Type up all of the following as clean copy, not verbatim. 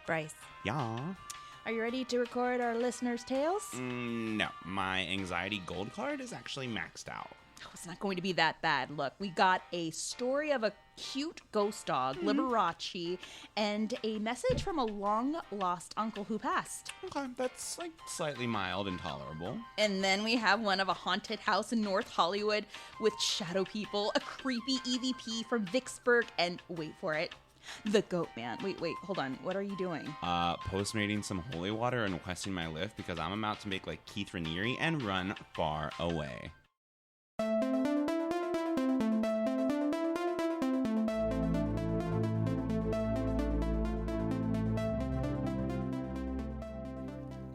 Bryce. Yeah. Are you ready to record our listeners' tales? No, my anxiety gold card is actually maxed out. Oh, it's not going to be that bad. Look, we got a story of a cute ghost dog, Liberace, and a message from a long-lost uncle who passed. Okay, that's like slightly mild and tolerable. And then we have one of a haunted house in North Hollywood with shadow people, a creepy EVP from Vicksburg, and wait for it, the goat man. Wait, hold on. What are you doing? Postmating some holy water and requesting my lift because I'm about to make like Keith Raniere and run far away.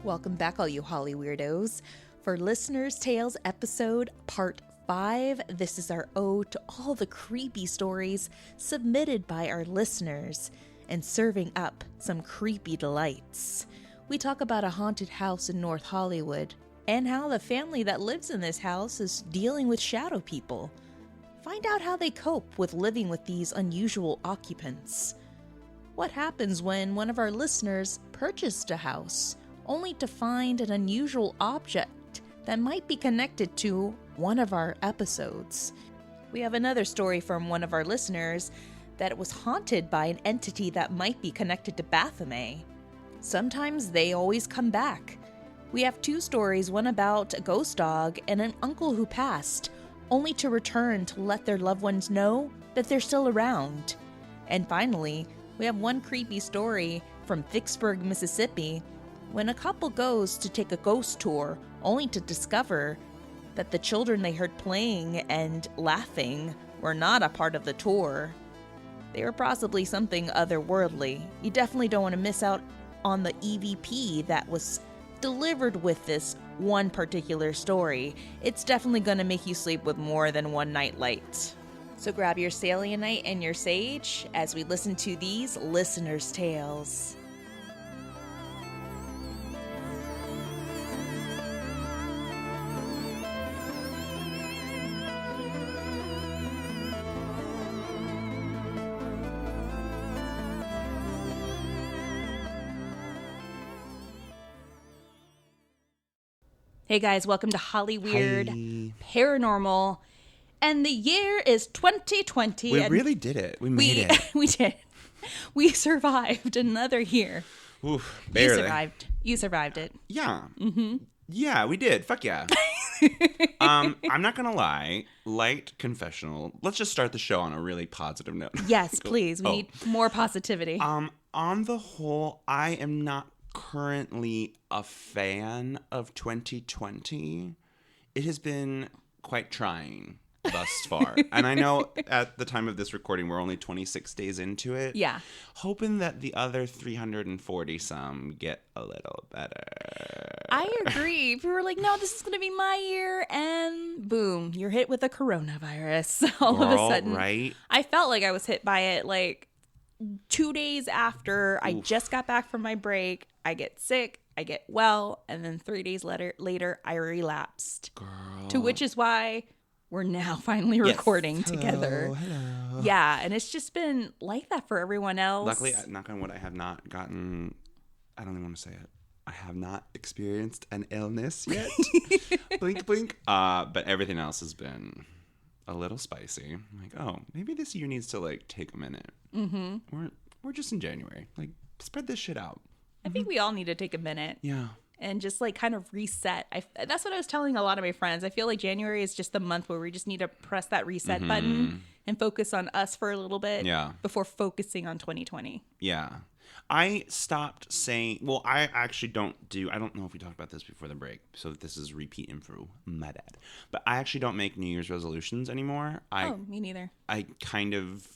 Welcome back, all you Holly weirdos, for Listeners' Tales episode part 5. This is our ode to all the creepy stories submitted by our listeners and serving up some creepy delights. We talk about a haunted house in North Hollywood and how the family that lives in this house is dealing with shadow people. Find out how they cope with living with these unusual occupants. What happens when one of our listeners purchased a house only to find an unusual object that might be connected to one of our episodes? We have another story from one of our listeners that it was haunted by an entity that might be connected to Baphomet. Sometimes they always come back. We have 2 stories, one about a ghost dog and an uncle who passed, only to return to let their loved ones know that they're still around. And finally, we have one creepy story from Vicksburg, Mississippi, when a couple goes to take a ghost tour, only to discover that the children they heard playing and laughing were not a part of the tour. They were possibly something otherworldly. You definitely don't want to miss out on the EVP that was delivered with this one particular story. It's definitely going to make you sleep with more than one night light. So grab your selenite and your sage as we listen to these listeners' tales. Hey guys, welcome to Holly Weird Hi. Paranormal, and the year is 2020. We and really did it. We made it. We did. We survived another year. Oof, barely. You survived it. Yeah. Mm-hmm. Yeah, we did. Fuck yeah. I'm not gonna lie. Light confessional. Let's just start the show on a really positive note. Yes, please. We need more positivity. On the whole, I am not currently a fan of 2020. It has been quite trying thus far. And I know at the time of this recording, we're only 26 days into it. Yeah. Hoping that the other 340 some get a little better. I agree. We were like, no, this is going to be my year. And boom, you're hit with the coronavirus. All of a sudden. Right? I felt like I was hit by it like 2 days after I just got back from my break. I get sick, I get well, and then 3 days later I relapsed. Girl. To which is why we're now finally recording together. Hello. Yeah, and it's just been like that for everyone else. Luckily, knock on wood, I have not gotten, I don't even want to say it. I have not experienced an illness yet. Blink, blink. But everything else has been a little spicy. I'm like, oh, maybe this year needs to like take a minute. Mm-hmm. We're just in January. Like, spread this shit out. I think we all need to take a minute. Yeah. And just like kind of reset. That's what I was telling a lot of my friends. I feel like January is just the month where we just need to press that reset button and focus on us for a little bit before focusing on 2020. Yeah. I stopped saying, well, I actually I don't know if we talked about this before the break, so this is repeat info, my bad. But I actually don't make New Year's resolutions anymore. Me neither. I kind of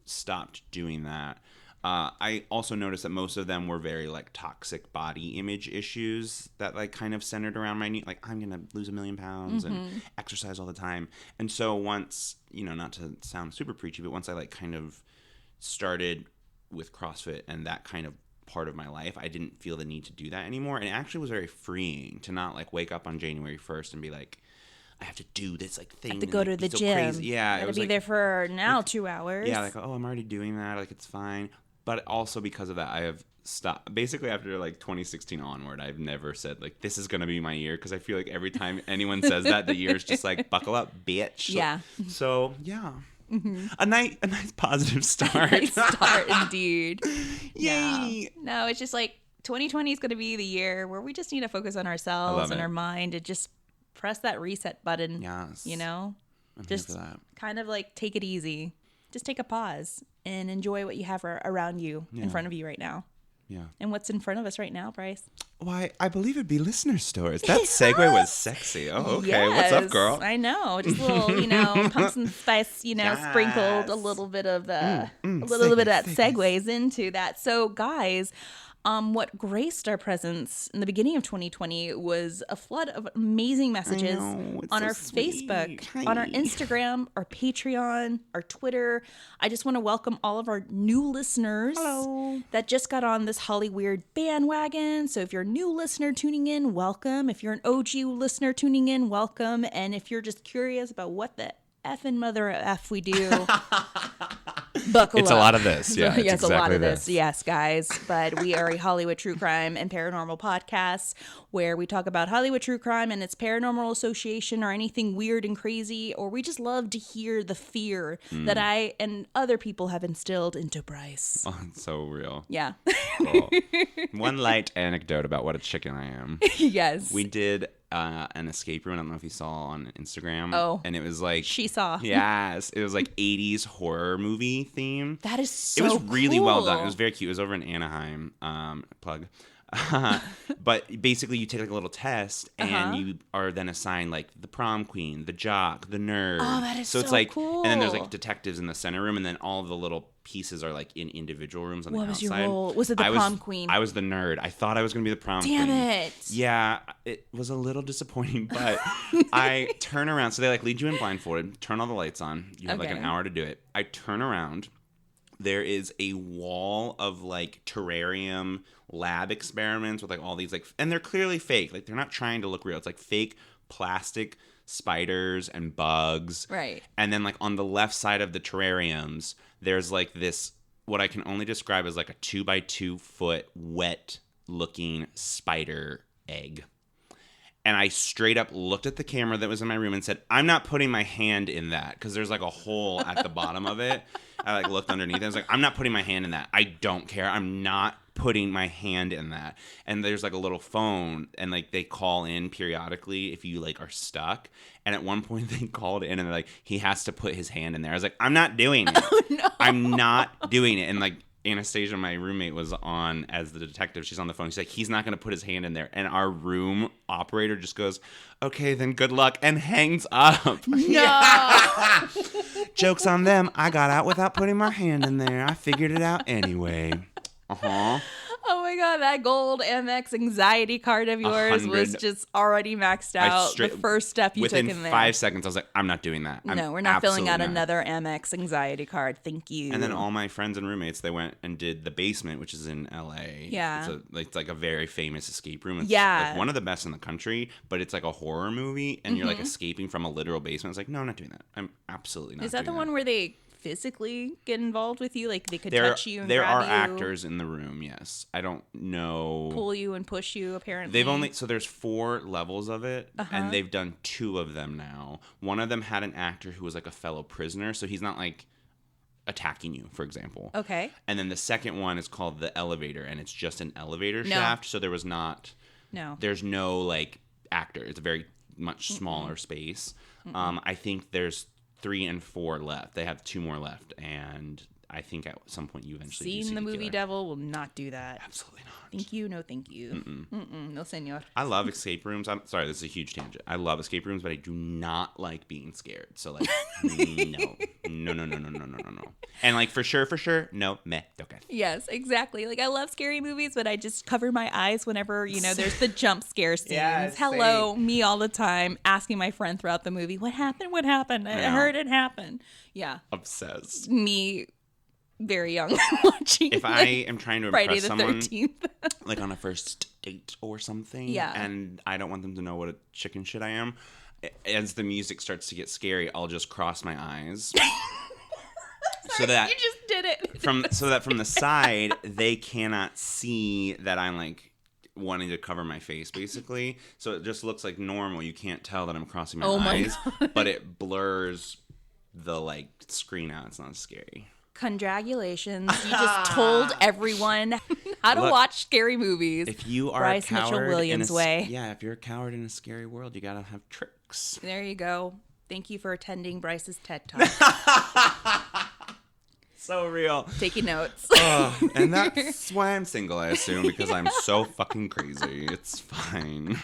stopped doing that. I also noticed that most of them were very like toxic body image issues that like kind of centered around my need. Like, I'm going to lose 1 million pounds and exercise all the time. And so once, not to sound super preachy, but once I like kind of started with CrossFit and that kind of part of my life, I didn't feel the need to do that anymore. And it actually was very freeing to not like wake up on January 1st and be like, I have to do this like thing. I have to go to the gym. Crazy. Yeah. I gotta be there for now 2 hours. Yeah, like, oh, I'm already doing that. Like, it's fine. But also because of that, I have stopped. Basically, after like 2016 onward, I've never said like this is gonna be my year because I feel like every time anyone says that, the year is just like buckle up, bitch. Yeah. So yeah. Mm-hmm. A nice positive start. Nice start indeed. Yay! No, it's just like 2020 is going to be the year where we just need to focus on ourselves and our mind and just press that reset button. Yes. You know, I'm just here for that. kind of like take it easy. Just take a pause and enjoy what you have around you in front of you right now. Yeah. And what's in front of us right now, Bryce? Why, I believe it'd be listener stories. That segue was sexy. Oh, okay. Yes, What's up, girl? I know. Just a little, pumpkin spice, sprinkled a little bit of a little bit of that segues into that. So, guys, what graced our presence in the beginning of 2020 was a flood of amazing messages on our Facebook, on our Instagram, our Patreon, our Twitter. I just want to welcome all of our new listeners that just got on this Holly Weird bandwagon. So if you're a new listener tuning in, welcome. If you're an OG listener tuning in, welcome. And if you're just curious about what the effing mother F we do, buckle up. It's a lot of this. Yeah, yes, exactly a lot of this. Yes, guys. But we are a Hollywood true crime and paranormal podcast where we talk about Hollywood true crime and its paranormal association or anything weird and crazy, or we just love to hear the fear that I and other people have instilled into Bryce. Oh, it's so real. Yeah. Cool. One light anecdote about what a chicken I am. Yes. We did an escape room. I don't know if you saw on Instagram. Oh. And it was like... She saw. Yes. It was like 80s horror movie theme. That is so It was really cool. well done. It was very cute. It was over in Anaheim. Plug. But basically you take like a little test and you are then assigned like the prom queen, the jock, the nerd. Oh, that is so it's like cool. And then there's like detectives in the center room, and then all of the little pieces are like in individual rooms on the outside. What was your role? Was it the prom queen? I was the nerd. I thought I was going to be the prom queen. Damn it. Yeah, it was a little disappointing, but I turn around. So they like lead you in blindfolded, turn all the lights on. You have like an hour to do it. I turn around. There is a wall of like terrarium lab experiments with like all these like, and they're clearly fake. Like they're not trying to look real. It's like fake plastic spiders and bugs. Right. And then like on the left side of the terrariums, there's like this, what I can only describe as like a 2 by 2 foot wet looking spider egg. And I straight up looked at the camera that was in my room and said, I'm not putting my hand in that, because there's like a hole at the bottom of it. I like looked underneath it. I was like, I'm not putting my hand in that. I don't care. I'm not putting my hand in that. And there's like a little phone, and like they call in periodically if you like are stuck. And at one point they called in and they're like, he has to put his hand in there. I was like, I'm not doing it. Oh, no. I'm not doing it. And like Anastasia, my roommate, was on as the detective. She's on the phone. She's like, he's not going to put his hand in there. And our room operator just goes, okay, then good luck, and hangs up. No. Joke's on them. I got out without putting my hand in there. I figured it out anyway. Oh my God, that gold Amex anxiety card of yours was just already maxed out. The first step you took in there. Within 5 seconds, I was like, I'm not doing that. No, we're not filling out another Amex anxiety card. Thank you. And then all my friends and roommates, they went and did The Basement, which is in LA. Yeah. It's like a very famous escape room. It's yeah. like one of the best in the country, but it's like a horror movie, and you're like escaping from a literal basement. It's like, no, I'm not doing that. I'm absolutely not doing that. Is that the one where they physically get involved with you? Like they could touch you and grab you? There are actors in the room, yes. I don't know. Pull you and push you, apparently. So there's 4 levels of it, and they've done 2 of them now. One of them had an actor who was like a fellow prisoner, so he's not like attacking you, for example. Okay. And then the second one is called The Elevator, and it's just an elevator shaft, so there's no like actor. It's a very much smaller space. I think there's 3 and 4 left. They have 2 more left, and I think at some point you eventually see the movie Devil will not do that. Absolutely not. Thank you. No, thank you. No, senor. I love escape rooms. I'm sorry, this is a huge tangent. I love escape rooms, but I do not like being scared. So like, no. And like for sure, no, meh, okay. Yes, exactly. Like I love scary movies, but I just cover my eyes whenever, there's the jump scare scenes. Yes, hello, me all the time, asking my friend throughout the movie, what happened? I heard it happen. Yeah. Obsessed. Me, very young, watching. If I am trying to Friday impress the someone, 13th. like on a first date or something, yeah, and I don't want them to know what a chicken shit I am, as the music starts to get scary, I'll just cross my eyes. So that you just did did it. From the side, they cannot see that I'm like wanting to cover my face, basically. So it just looks like normal. You can't tell that I'm crossing my eyes, but it blurs the like screen out. It's not scary. Congratulations. You just told everyone how to watch scary movies. If you are Bryce a coward Mitchell Williams way. Yeah, if you're a coward in a scary world, you gotta have tricks. There you go. Thank you for attending Bryce's TED Talk. So real. Taking notes. And that's why I'm single, I assume, because I'm so fucking crazy. It's fine.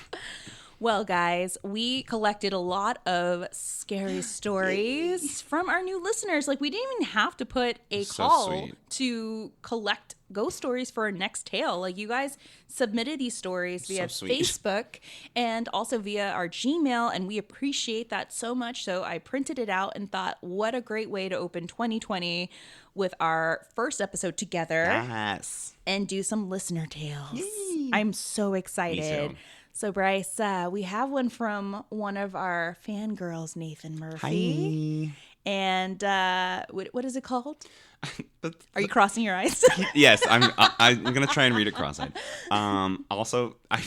Well, guys, we collected a lot of scary stories from our new listeners. Like, we didn't even have to put a call to collect ghost stories for our next tale. Like, you guys submitted these stories via Facebook and also via our Gmail, and we appreciate that so much. So I printed it out and thought, what a great way to open 2020 with our first episode together. Yes. And do some listener tales. Yay. I'm so excited. Me too. So, Bryce, we have one from one of our fangirls, Nathan Murphy. Hi. And what is it called? Are you crossing your eyes? Yes, I'm going to try and read it cross-eyed. Also, I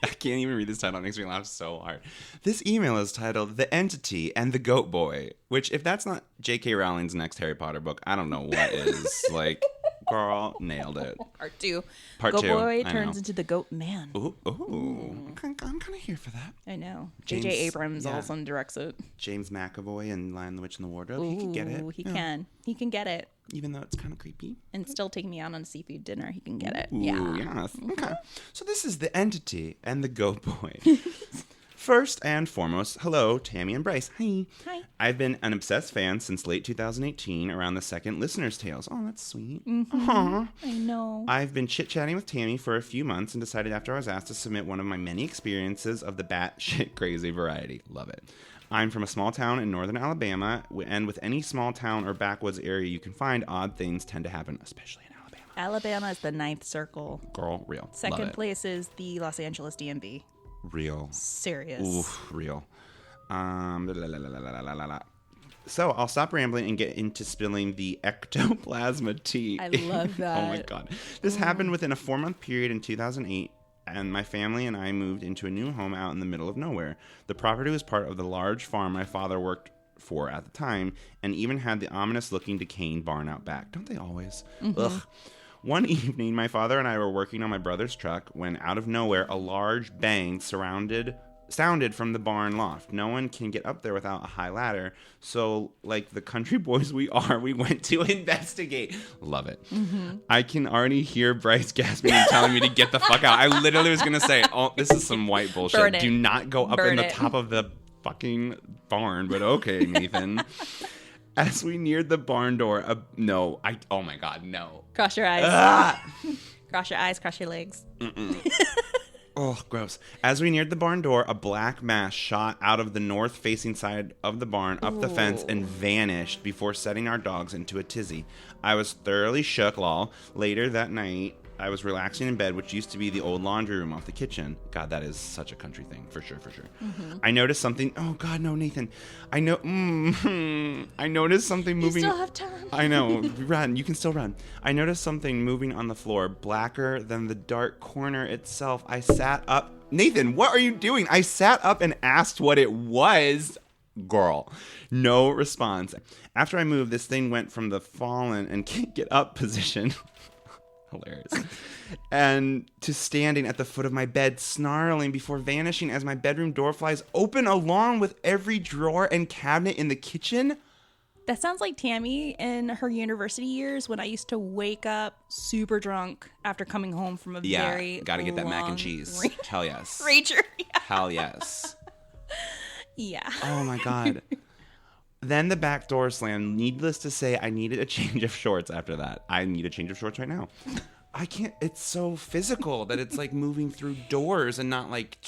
can't even read this title. It makes me laugh so hard. This email is titled The Entity and the Goat Boy, which, if that's not J.K. Rowling's next Harry Potter book, I don't know what is. Like, girl, nailed it. Part two. Part Goat two. Boy turns into the Goat Man. Ooh. I'm kind of here for that. I know. J.J. Abrams all of a sudden directs it. James McAvoy and Lion, the Witch, and the Wardrobe. He can get it. He can. He can get it. Even though it's kind of creepy. And still take me out on a seafood dinner. He can get it. Ooh, yeah. Yes. Okay. So this is The Entity and the Goat Boy. First and foremost, hello, Tammy and Bryce. Hi. Hi. I've been an obsessed fan since late 2018, around the second Listener's Tales. Oh, that's sweet. Mm-hmm. I know. I've been chit-chatting with Tammy for a few months and decided after I was asked to submit one of my many experiences of the batshit crazy variety. Love it. I'm from a small town in northern Alabama, and with any small town or backwoods area you can find, odd things tend to happen, especially in Alabama. Alabama is the ninth circle. Girl, real. Second place is the Los Angeles DMV. Real. Serious. Oof, real. So I'll stop rambling and get into spilling the ectoplasma tea. I love that. Oh my God. This happened within a 4-month period in 2008. And my family and I moved into a new home out in the middle of nowhere. The property was part of the large farm my father worked for at the time, and even had the ominous-looking decaying barn out back. Don't they always? Mm-hmm. Ugh. One evening, my father and I were working on my brother's truck when, out of nowhere, a large bang sounded from the barn loft. No one can get up there without a high ladder, so like the country boys we are, we went to investigate. Love it. Mm-hmm. I can already hear Bryce gasping and telling me to get the fuck out. I literally was gonna say, oh, this is some white bullshit. Do not go up in the top of the fucking barn, but okay, Nathan. As we neared the barn door, oh my God, no. Cross your eyes. Cross your eyes, cross your legs. Oh, gross. As we neared the barn door, a black mass shot out of the north-facing side of the barn, up the fence, and vanished before setting our dogs into a tizzy. I was thoroughly shook, lol. Later that night, I was relaxing in bed, which used to be the old laundry room off the kitchen. God, that is such a country thing, for sure. Mm-hmm. I noticed something. Oh, God, no, Nathan. I noticed something moving. You still have time. I know. Run. You can still run. I noticed something moving on the floor, blacker than the dark corner itself. I sat up. Nathan, what are you doing? I sat up and asked what it was. Girl. No response. After I moved, this thing went from the fallen and can't get up position. Hilarious. And to standing at the foot of my bed, snarling before vanishing as my bedroom door flies open along with every drawer and cabinet in the kitchen. That sounds like Tammy in her university years when I used to wake up super drunk after coming home from a very gotta get that mac and cheese. Hell yes. Rager. Yeah. Hell yes. Yeah. Oh my God. Then the back door slammed. Needless to say, I needed a change of shorts after that. I need a change of shorts right now. I can't. It's so physical that it's like moving through doors and not like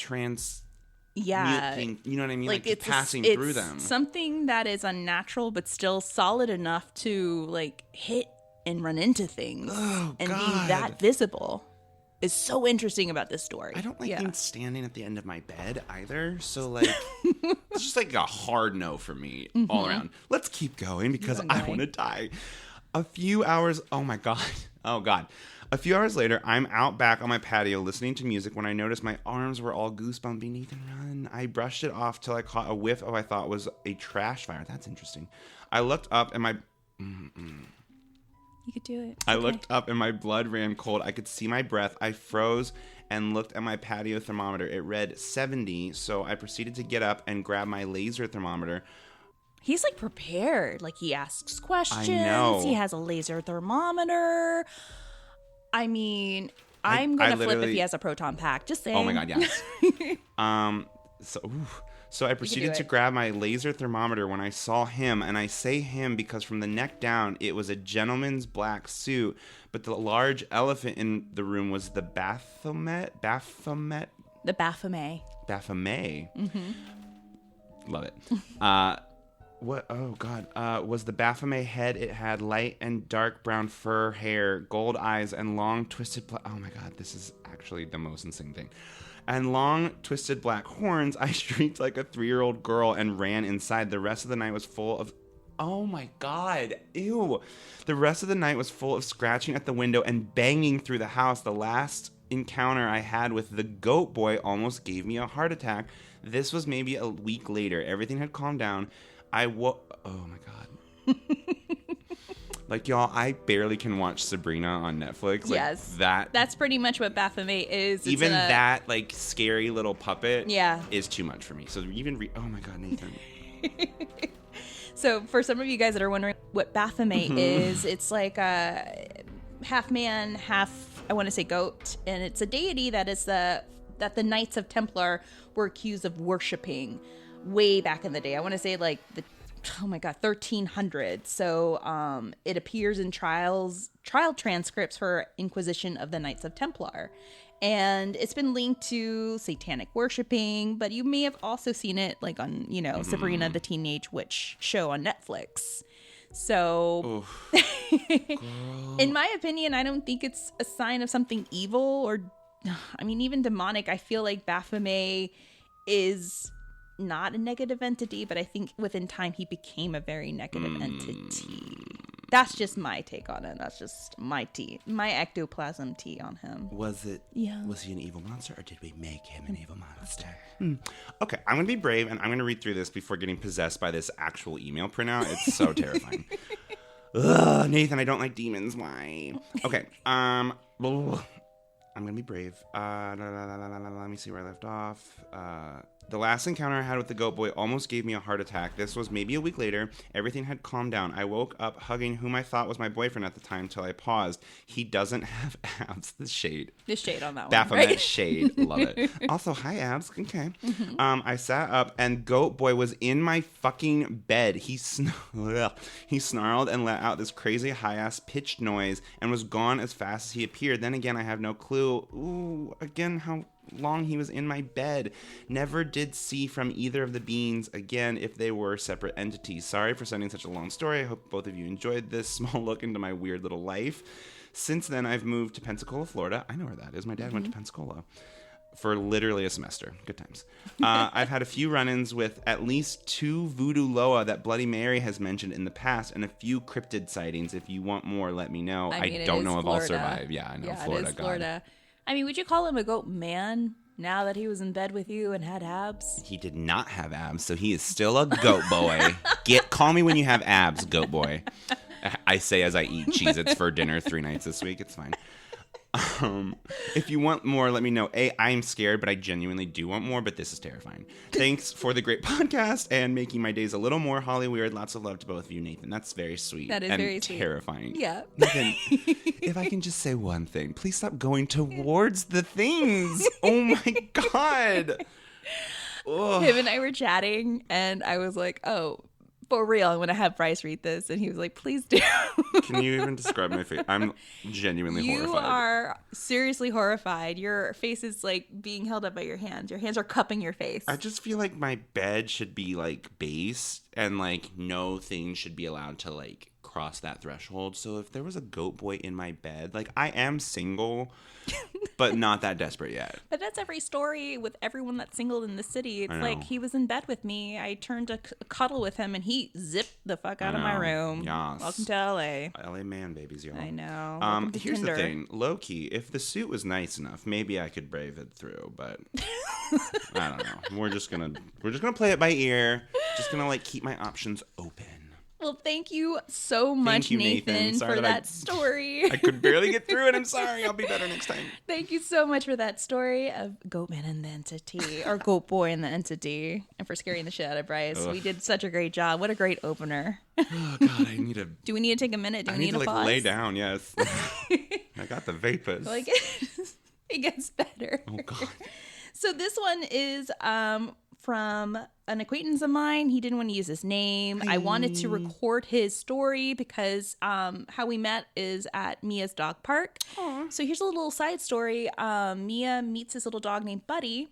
Yeah. You know what I mean? Like it's passing through them. Something that is unnatural but still solid enough to like hit and run into things and be that visible is so interesting about this story. I don't like being standing at the end of my bed either. So like it's just like a hard no for me all around. Let's keep going because I want to die. A few hours. Oh my God. Oh God. A few hours later, I'm out back on my patio listening to music when I noticed my arms were all goosebumpy. Nathan, run. I brushed it off till I caught a whiff of what I thought was a trash fire. That's interesting. I looked up and my... You could do it. I looked up and my blood ran cold. I could see my breath. I froze and looked at my patio thermometer. It read 70, so I proceeded to get up and grab my laser thermometer. He's like prepared. Like he asks questions. I know. He has a laser thermometer. I mean, I'm going to flip if he has a proton pack. Just saying. Oh my God, yes. So I proceeded to grab my laser thermometer when I saw him, and I say him because from the neck down, it was a gentleman's black suit, but the large elephant in the room was the Baphomet? The Baphomet. Baphomet. Mm-hmm. Love it. What? Oh God. Was the Baphomet head? It had light and dark brown fur, hair, gold eyes, and long twisted. Oh my God, this is actually the most insane thing. And long twisted black horns. I shrieked like a 3-year-old girl and ran inside. The rest of the night was full of. Oh my God. Ew. The rest of the night was full of scratching at the window and banging through the house. The last encounter I had with the goat boy almost gave me a heart attack. This was maybe a week later. Everything had calmed down. Oh my God. Like, y'all, I barely can watch Sabrina on Netflix. Like, yes. That's pretty much what Baphomet is. Even that, like, scary little puppet is too much for me. So oh my God, Nathan. So for some of you guys that are wondering what Baphomet is, it's like a half man, half, I want to say goat. And it's a deity that the Knights of Templar were accused of worshiping way back in the day. I want to say like 1300. So it appears in trial transcripts for Inquisition of the Knights of Templar. And it's been linked to satanic worshiping, but you may have also seen it like on, Sabrina the Teenage Witch show on Netflix. So in my opinion, I don't think it's a sign of something evil or, I mean, even demonic. I feel like Baphomet is not a negative entity, but I think within time he became a very negative entity. That's just my take on it. That's just my ectoplasm tea on him. Was it? Yeah. Was he an evil monster, or did we make him an evil monster? Okay, I'm gonna be brave, and I'm gonna read through this before getting possessed by this actual email printout. It's so terrifying. Ugh, Nathan, I don't like demons. Why? Okay. I'm gonna be brave. Let me see where I left off. The last encounter I had with the goat boy almost gave me a heart attack. This was maybe a week later. Everything had calmed down. I woke up hugging whom I thought was my boyfriend at the time till I paused. He doesn't have abs. The shade on that one. Baphomet right? Shade. Love it. Also, hi abs. Okay. I sat up and goat boy was in my fucking bed. He snarled and let out this crazy high-ass pitched noise and was gone as fast as he appeared. Then again, I have no clue. Ooh, again, how long he was in my bed. Never did see from either of the beings again if they were separate entities. Sorry for sending such a long story. I hope both of you enjoyed this small look into my weird little life. Since then, I've moved to Pensacola, Florida. I know where that is. My dad went to Pensacola for literally a semester. Good times. I've had a few run-ins with at least 2 voodoo loa that Bloody Mary has mentioned in the past and a few cryptid sightings. If you want more, let me know. I don't know if I'll survive. Yeah, I know. Florida. It is Florida. I mean, would you call him a goat man now that he was in bed with you and had abs? He did not have abs, so he is still a goat boy. Call me when you have abs, goat boy. I say as I eat Cheez-Its for dinner 3 nights this week. It's fine. If you want more, let me know. I'm scared, but I genuinely do want more, but this is terrifying. Thanks for the great podcast and making my days a little more Holly weird. Lots of love to both of you, Nathan. That's very sweet. That is and very sweet. Terrifying. Yeah. Nathan, if I can just say one thing, please stop going towards the things. Oh my God. Ugh. Him and I were chatting, and I was like, oh, for real, I'm going to have Bryce read this. And he was like, please do. Can you even describe my face? I'm genuinely horrified. You are seriously horrified. Your face is like being held up by your hands. Your hands are cupping your face. I just feel like my bed should be like based And, like, no thing should be allowed to, like, cross that threshold. So if there was a goat boy in my bed, like, I am single, but not that desperate yet. But that's every story with everyone that's single in the city. It's I like, know. he was in bed with me. I turned to cuddle with him, and he zipped the fuck out of my know. room. Yes. Welcome to LA. LA man babies, y'all. I know. Welcome to Here's Tinder. the thing. Low-key, if the suit was nice enough, maybe I could brave it through, but I don't know. We're just gonna play it by ear. Just gonna, like, keep my options open. Well, thank you so much, you, Nathan. Sorry for that that story. I could barely get through it. I'm sorry. I'll be better next time. Thank you so much for that story of Goatman and the Entity, or Goat Boy and the Entity, and for scaring the shit out of Bryce. Ugh. We did such a great job. What a great opener. Oh, God, I need to... Do we need to take a minute? Do we I need to, a like, pause? lay down, yes. I got the vapors. Like, it gets better. Oh, God. So this one is from an acquaintance of mine. He didn't want to use his name. I wanted to record his story because how we met is at Mia's dog park. Aww. So here's a little side story. Mia meets this little dog named Buddy,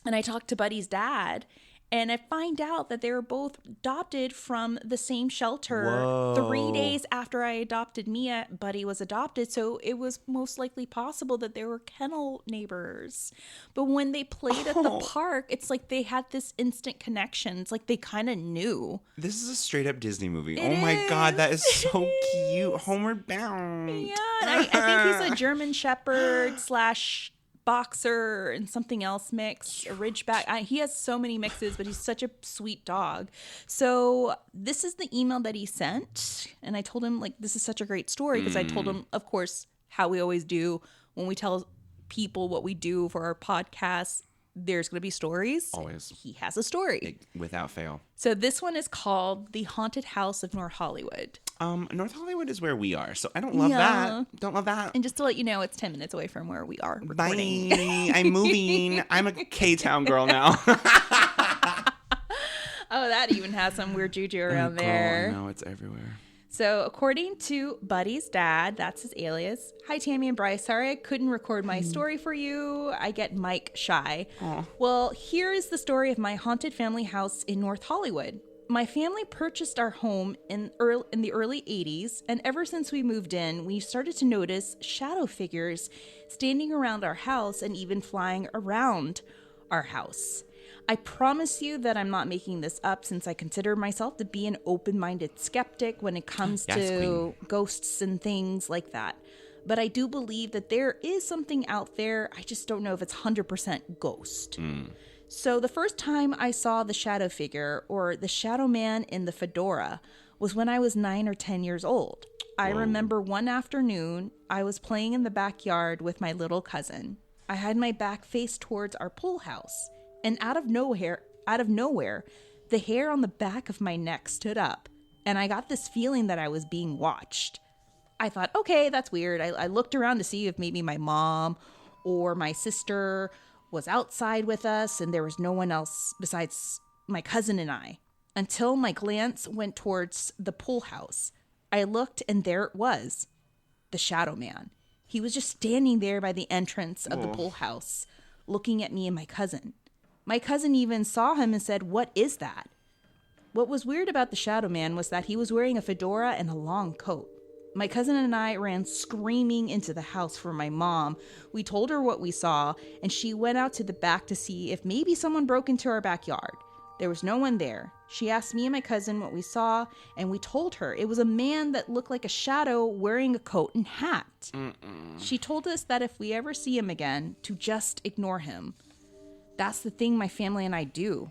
and I talked to Buddy's dad, and I find out that they were both adopted from the same shelter. Whoa. 3 days after I adopted Mia, Buddy was adopted. So it was most likely possible that they were kennel neighbors. But when they played at the park, it's like they had this instant connection. It's like they kind of knew. This is a straight up Disney movie. It Oh my God, that is so It cute. is. Homeward Bound. Yeah, and I think he's a German Shepherd / boxer and something else mix, a Ridgeback. He has so many mixes, but he's such a sweet dog. So this is the email that he sent, and I told him, like, this is such a great story because I told him, of course, how we always do when we tell people what we do for our podcast. There's going to be stories. Always. He has a story. Without fail. So this one is called The Haunted House of North Hollywood. North Hollywood is where we are, so I don't love Yeah. that. Don't love that. And just to let you know, it's 10 minutes away from where we are recording. Bye. I'm moving. I'm a K-Town girl now. Oh, that even has some weird juju around there. No, it's everywhere. So according to Buddy's dad, that's his alias. Hi, Tammy and Bryce. Sorry I couldn't record my story for you. I get Mike shy. Aw. Well, here is the story of my haunted family house in North Hollywood. My family purchased our home in the early 80s, and ever since we moved in, we started to notice shadow figures standing around our house and even flying around our house. I promise you that I'm not making this up, since I consider myself to be an open-minded skeptic when it comes to ghosts and things like that. But I do believe that there is something out there. I just don't know if it's 100% ghost. So the first time I saw the shadow figure, or the shadow man in the fedora, was when I was 9 or 10 years old. I remember one afternoon, I was playing in the backyard with my little cousin. I had my back faced towards our pool house, and out of nowhere, the hair on the back of my neck stood up, and I got this feeling that I was being watched. I thought, okay, that's weird. I looked around to see if maybe my mom or my sister was outside with us, and there was no one else besides my cousin and I, until my glance went towards the pool house. I looked, and there it was, the shadow man. He was just standing there by the entrance of the pool house, looking at me and my cousin. My cousin even saw him and said, "What is that?" What was weird about the shadow man was that he was wearing a fedora and a long coat. My cousin and I ran screaming into the house for my mom. We told her what we saw, and she went out to the back to see if maybe someone broke into our backyard. There was no one there. She asked me and my cousin what we saw, and we told her it was a man that looked like a shadow wearing a coat and hat. She told us that if we ever see him again, to just ignore him. That's the thing my family and I do.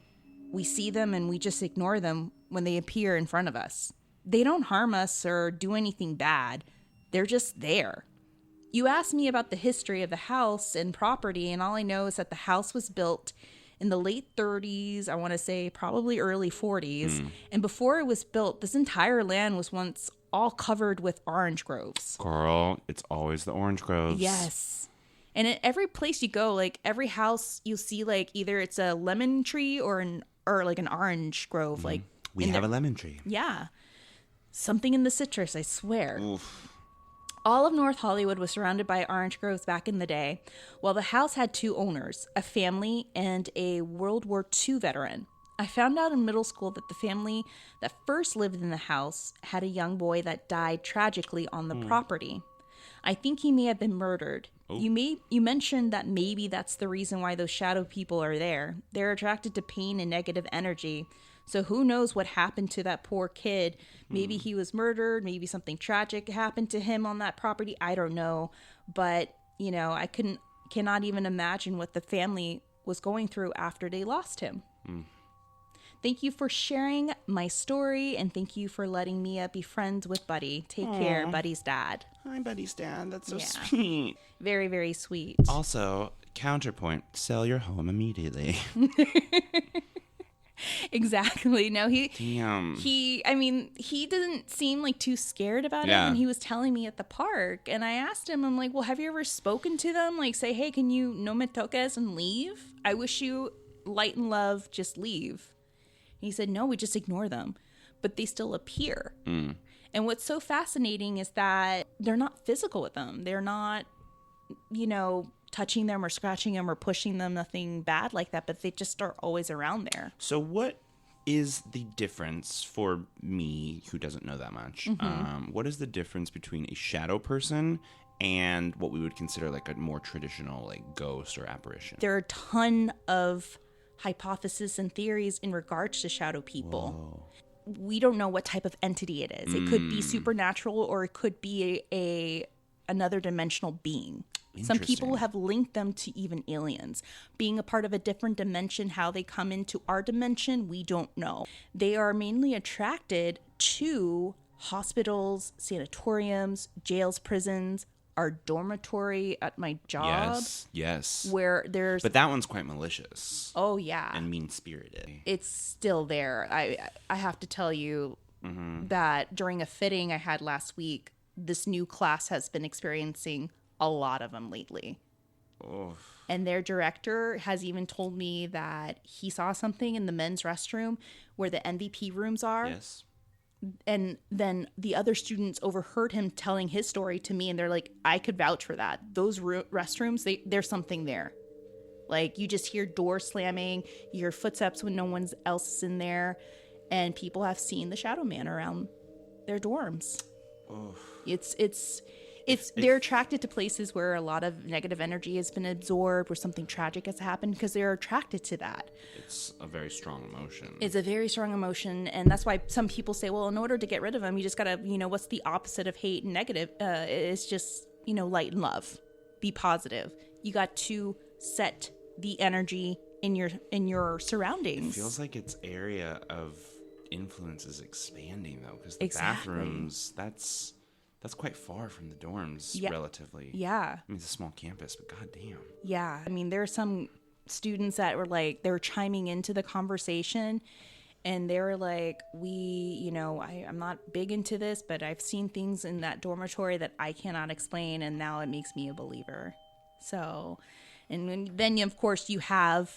We see them and we just ignore them when they appear in front of us. They don't harm us or do anything bad. They're just there. You asked me about the history of the house and property, and all I know is that the house was built in the late 30s, I want to say probably early 40s. And before it was built, this entire land was once all covered with orange groves. Girl, it's always the orange groves. Yes. And at every place you go, like every house, you'll see like either it's a lemon tree or like an orange grove. Like We have a lemon tree. yeah. Something in the citrus, I swear. Oof. All of North Hollywood was surrounded by orange groves back in the day, while the house had two owners, a family and a World War II veteran. I found out in middle school that the family that first lived in the house had a young boy that died tragically on the property. I think he may have been murdered. Oh. You mentioned that maybe that's the reason why those shadow people are there. They're attracted to pain and negative energy. So who knows what happened to that poor kid? Maybe he was murdered. Maybe something tragic happened to him on that property. I don't know. But, you know, I cannot even imagine what the family was going through after they lost him. Thank you for sharing my story, and thank you for letting me be friends with Buddy. Take care, Buddy's dad. Hi, Buddy's dad. That's so sweet. Very, very sweet. Also, counterpoint, sell your home immediately. Exactly. No, Damn. he didn't seem like too scared about it. And he was telling me at the park, and I asked him, I'm like, well, have you ever spoken to them? Like, say, hey, can you no me toques and leave? I wish you light and love, just leave. He said, no, we just ignore them, but they still appear. And what's so fascinating is that they're not physical with them. They're not, you know, touching them or scratching them or pushing them, nothing bad like that, but they just are always around there. So what is the difference for me, who doesn't know that much? What is the difference between a shadow person and what we would consider like a more traditional like ghost or apparition? There are a ton of hypotheses and theories in regards to shadow people. Whoa. We don't know what type of entity it is. It could be supernatural, or it could be another dimensional being. Some people have linked them to even aliens. Being a part of a different dimension, how they come into our dimension, we don't know. They are mainly attracted to hospitals, sanatoriums, jails, prisons, our dormitory at my job. Yes. Where there's... But that one's quite malicious. Oh, yeah. And mean-spirited. It's still there. I have to tell you that during a fitting I had last week, this new class has been experiencing a lot of them lately. Oh. And their director has even told me that he saw something in the men's restroom where the MVP rooms are. Yes. And then the other students overheard him telling his story to me, and they're like, I could vouch for that. Those restrooms, there's something there. Like, you just hear doors slamming, you hear footsteps when no one else is in there, and people have seen the shadow man around their dorms. Oh. They're attracted to places where a lot of negative energy has been absorbed, where something tragic has happened, because they're attracted to that. It's a very strong emotion. It's a very strong emotion, and that's why some people say, well, in order to get rid of them, you just gotta, what's the opposite of hate and negative? It's just, light and love. Be positive. You got to set the energy in your surroundings. It feels like its area of influence is expanding, though, because the bathrooms, that's quite far from the dorms, relatively. Yeah. I mean, it's a small campus, but goddamn. Yeah. I mean, there are some students that were like, they were chiming into the conversation, and they were like, I'm not big into this, but I've seen things in that dormitory that I cannot explain, and now it makes me a believer. So, and then, of course, you have,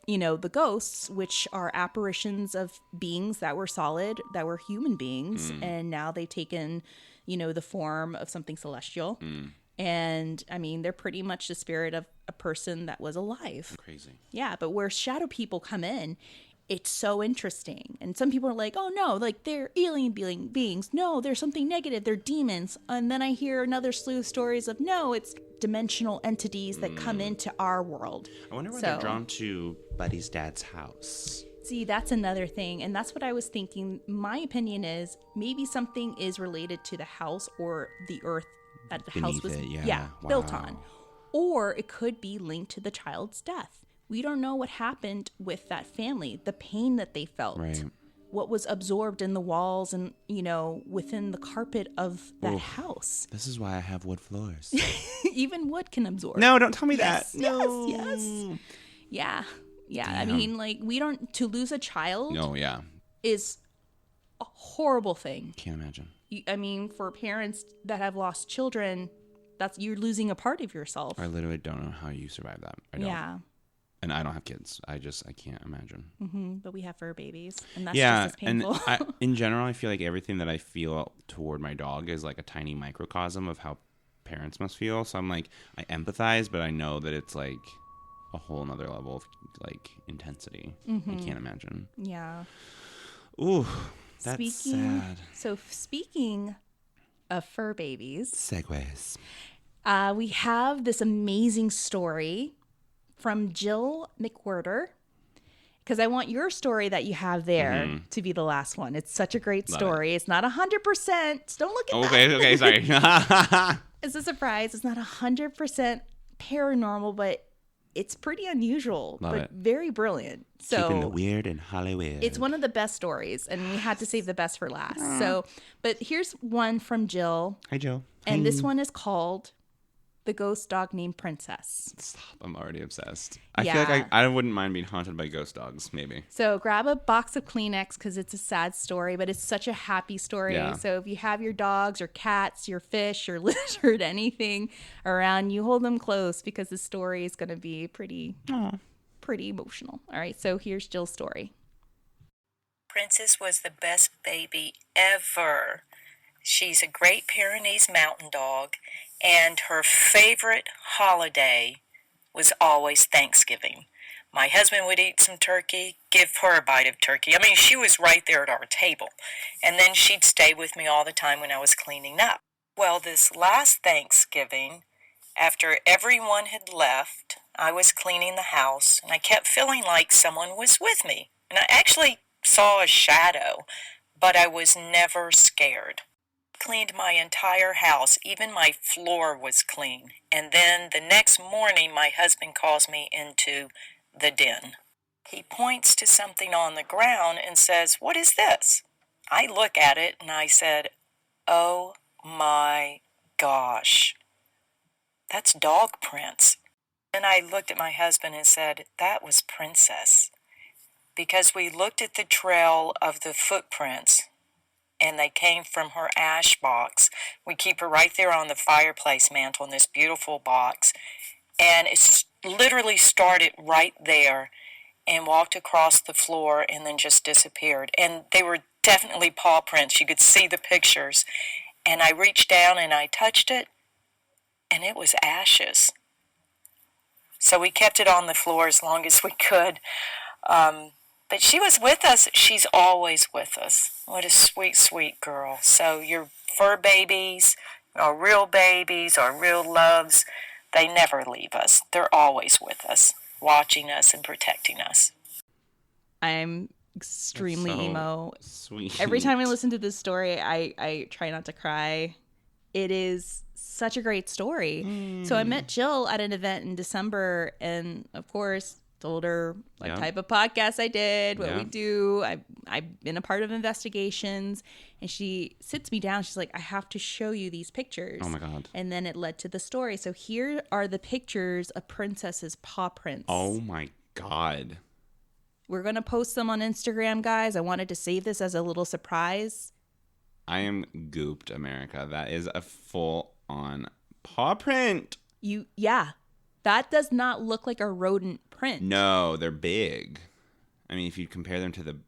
the ghosts, which are apparitions of beings that were solid, that were human beings, and now they've taken... the form of something celestial. And, I mean, they're pretty much the spirit of a person that was alive. Crazy. Yeah, but where shadow people come in, it's so interesting. And some people are like, oh, no, like, they're alien beings. No, they're something negative. They're demons. And then I hear another slew of stories of, no, it's dimensional entities that come into our world. I wonder why they're drawn to Buddy's dad's house. See, that's another thing. And that's what I was thinking. My opinion is maybe something is related to the house or the earth that the house was built on. Or it could be linked to the child's death. We don't know what happened with that family, the pain that they felt, what was absorbed in the walls and, within the carpet of that house. This is why I have wood floors. Even wood can absorb. No, don't tell me that. No. Yes. Yeah. Yeah, damn. I mean, to lose a child is a horrible thing. Can't imagine. I mean, for parents that have lost children, you're losing a part of yourself. I literally don't know how you survive that. I don't. Yeah. And I don't have kids. I can't imagine. Mm-hmm, but we have fur babies, and that's just as painful. And in general, I feel like everything that I feel toward my dog is like a tiny microcosm of how parents must feel. So I'm like, I empathize, but I know that it's like a whole nother level of like intensity. Mm-hmm. I can't imagine. Yeah. Ooh, that's sad. So speaking of fur babies, Segues. we have this amazing story from Jill McWhirter, because I want your story that you have there to be the last one. It's such a great story. It's not 100%. Don't look at that. Okay, sorry. It's a surprise. It's not 100% paranormal, but it's pretty unusual, but very brilliant. So keeping the weird in Hollywood. It's one of the best stories, and we had to save the best for last. So, but here's one from Jill. Hi, Jill. And this one is called The Ghost Dog Named Princess. Stop. I'm already obsessed. I feel like I wouldn't mind being haunted by ghost dogs, maybe. So grab a box of Kleenex because it's a sad story, but it's such a happy story. Yeah. So if you have your dogs or cats, your fish, your lizard, anything around, you hold them close because the story is going to be pretty emotional. All right, so here's Jill's story. Princess was the best baby ever. She's a Great Pyrenees mountain dog, and her favorite holiday was always Thanksgiving. My husband would eat some turkey, give her a bite of turkey. I mean, she was right there at our table. And then she'd stay with me all the time when I was cleaning up. Well, this last Thanksgiving, after everyone had left, I was cleaning the house, and I kept feeling like someone was with me. And I actually saw a shadow, but I was never scared. Cleaned my entire house. Even my floor was clean. And then the next morning, my husband calls me into the den. He points to something on the ground and says, "What is this?" I look at it and I said, "Oh my gosh, that's dog prints." And I looked at my husband and said, "That was Princess." Because we looked at the trail of the footprints, and they came from her ash box. We keep her right there on the fireplace mantle in this beautiful box. And it literally started right there and walked across the floor and then just disappeared. And they were definitely paw prints. You could see the pictures. And I reached down and I touched it, and it was ashes. So we kept it on the floor as long as we could. But she was with us. She's always with us. What a sweet, sweet girl. So your fur babies, or real loves, they never leave us. They're always with us, watching us and protecting us. I'm extremely emo. Sweet. Every time I listen to this story, I try not to cry. It is such a great story. So I met Jill at an event in December, and of course told her what type of podcast I did, what we do. I've been a part of investigations, and she sits me down. She's like, "I have to show you these pictures." Oh my God. And then it led to the story. So here are the pictures of Princess's paw prints. Oh my God. We're going to post them on Instagram, guys. I wanted to save this as a little surprise. I am gooped, America. That is a full-on paw print. That does not look like a rodent print. No, they're big. I mean, if you compare them to the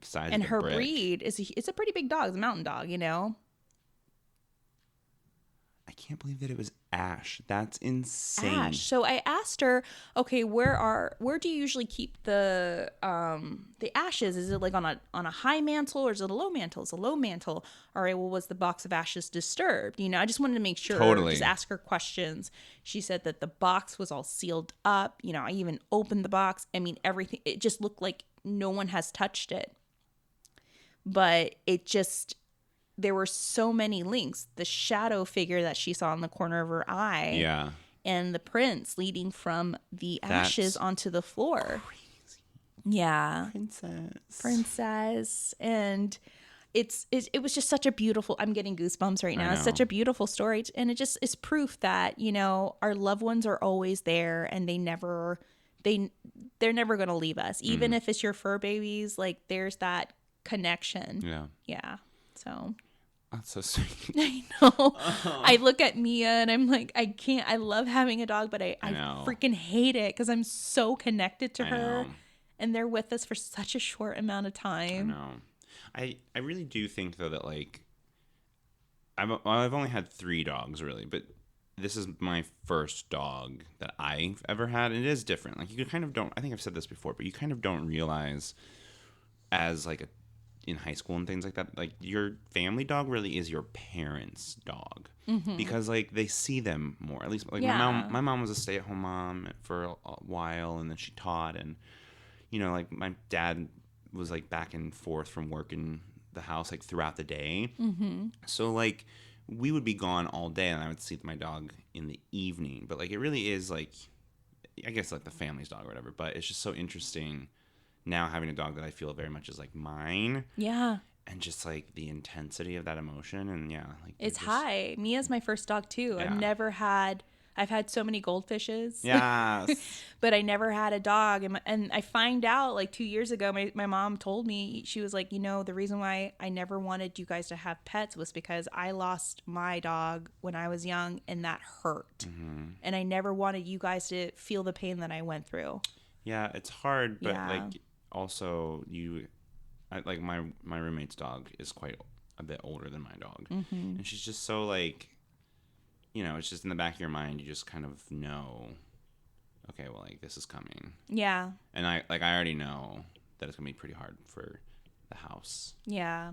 size and of the her brick. breed it's a pretty big dog. It's a mountain dog, you know. I can't believe that it was ash. That's insane. Ash. So I asked her, okay, where do you usually keep the ashes? Is it like on a high mantle, or is it a low mantle? It's a low mantle. All right, well, was the box of ashes disturbed? You know, I just wanted to make sure. Totally. Just ask her questions. She said that the box was all sealed up. You know, I even opened the box. I mean, everything. It just looked like no one has touched it. But it just. There were so many links. The shadow figure that she saw in the corner of her eye. Yeah. And the prints leading from the ashes onto the floor. Crazy. Yeah. Princess. And it was just such a beautiful, I'm getting goosebumps right now. It's such a beautiful story. And it just is proof that, you know, our loved ones are always there, and they're never going to leave us. Even if it's your fur babies, like there's that connection. Yeah. Yeah. So that's so sweet. I know. I look at Mia and I'm like, I love having a dog, but I freaking hate it because I'm so connected to her, and they're with us for such a short amount of time. I know. I really do think though that like I've only had 3 dogs really, but this is my first dog that I've ever had. And it is different. Like, you kind of don't, I think I've said this before, but you kind of don't realize as like in high school and things like that, like your family dog really is your parents' dog. Because like they see them more. At least like my mom was a stay-at-home mom for a while, and then she taught, and you know, like my dad was like back and forth from work in the house like throughout the day. So like we would be gone all day, and I would see my dog in the evening. But like it really is like, I guess like the family's dog or whatever. But it's just so interesting now having a dog that I feel very much is like mine. Yeah. And just like the intensity of that emotion, and like it's high. Mia's my first dog too. Yeah. I've had so many goldfishes. Yes. But I never had a dog. And I find out like 2 years ago, my mom told me, she was like, you know, the reason why I never wanted you guys to have pets was because I lost my dog when I was young, and that hurt. And I never wanted you guys to feel the pain that I went through. Yeah, it's hard, but Yeah. like also like my roommate's dog is quite a bit older than my dog. And she's just so like, you know, it's just in the back of your mind, you just kind of know, okay, well, like this is coming. Yeah. And I already know that it's gonna be pretty hard for the house. Yeah.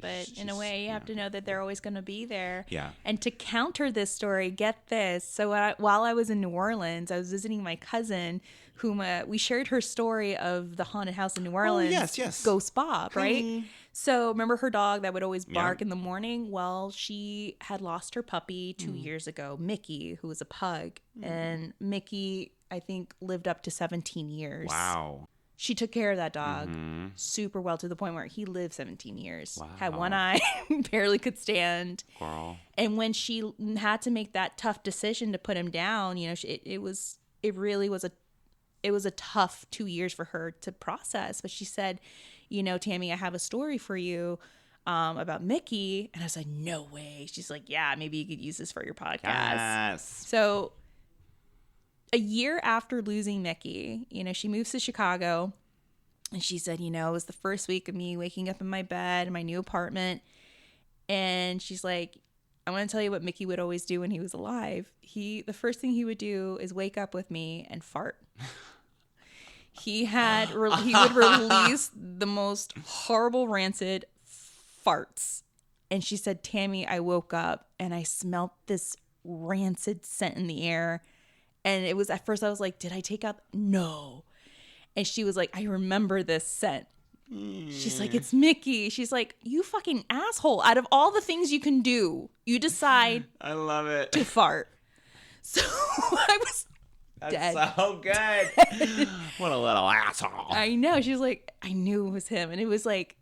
But in a way, you have to know that they're always going to be there. Yeah. And to counter this story, get this. So while I was in New Orleans, I was visiting my cousin, whom we shared her story of the haunted house in New Orleans. Oh, yes. Ghost Bob, right? Hi. So remember her dog that would always bark in the morning? Well, she had lost her puppy 2 years ago, Mickey, who was a pug. And Mickey, I think, lived up to 17 years. Wow. She took care of that dog super well, to the point where he lived 17 years. Wow. Had one eye, barely could stand. Girl. And when she had to make that tough decision to put him down, you know, it really was a tough 2 years for her to process. But she said, you know, Tammy, I have a story for you about Mickey. And I was like, no way. She's like, yeah, maybe you could use this for your podcast. Yes. So a year after losing Mickey, you know, she moves to Chicago, and she said, you know, it was the first week of me waking up in my bed in my new apartment. And she's like, I want to tell you what Mickey would always do when he was alive. The first thing he would do is wake up with me and fart. He would release the most horrible, rancid farts. And she said, Tammy, I woke up and I smelled this rancid scent in the air. And it was, at first I was like, did I take out? No. And she was like, I remember this scent. She's like, it's Mickey. She's like, you fucking asshole. Out of all the things you can do, you decide I love it. to fart. So I was dead. That's so good. What a little asshole. I know. She was like, I knew it was him. And it was like,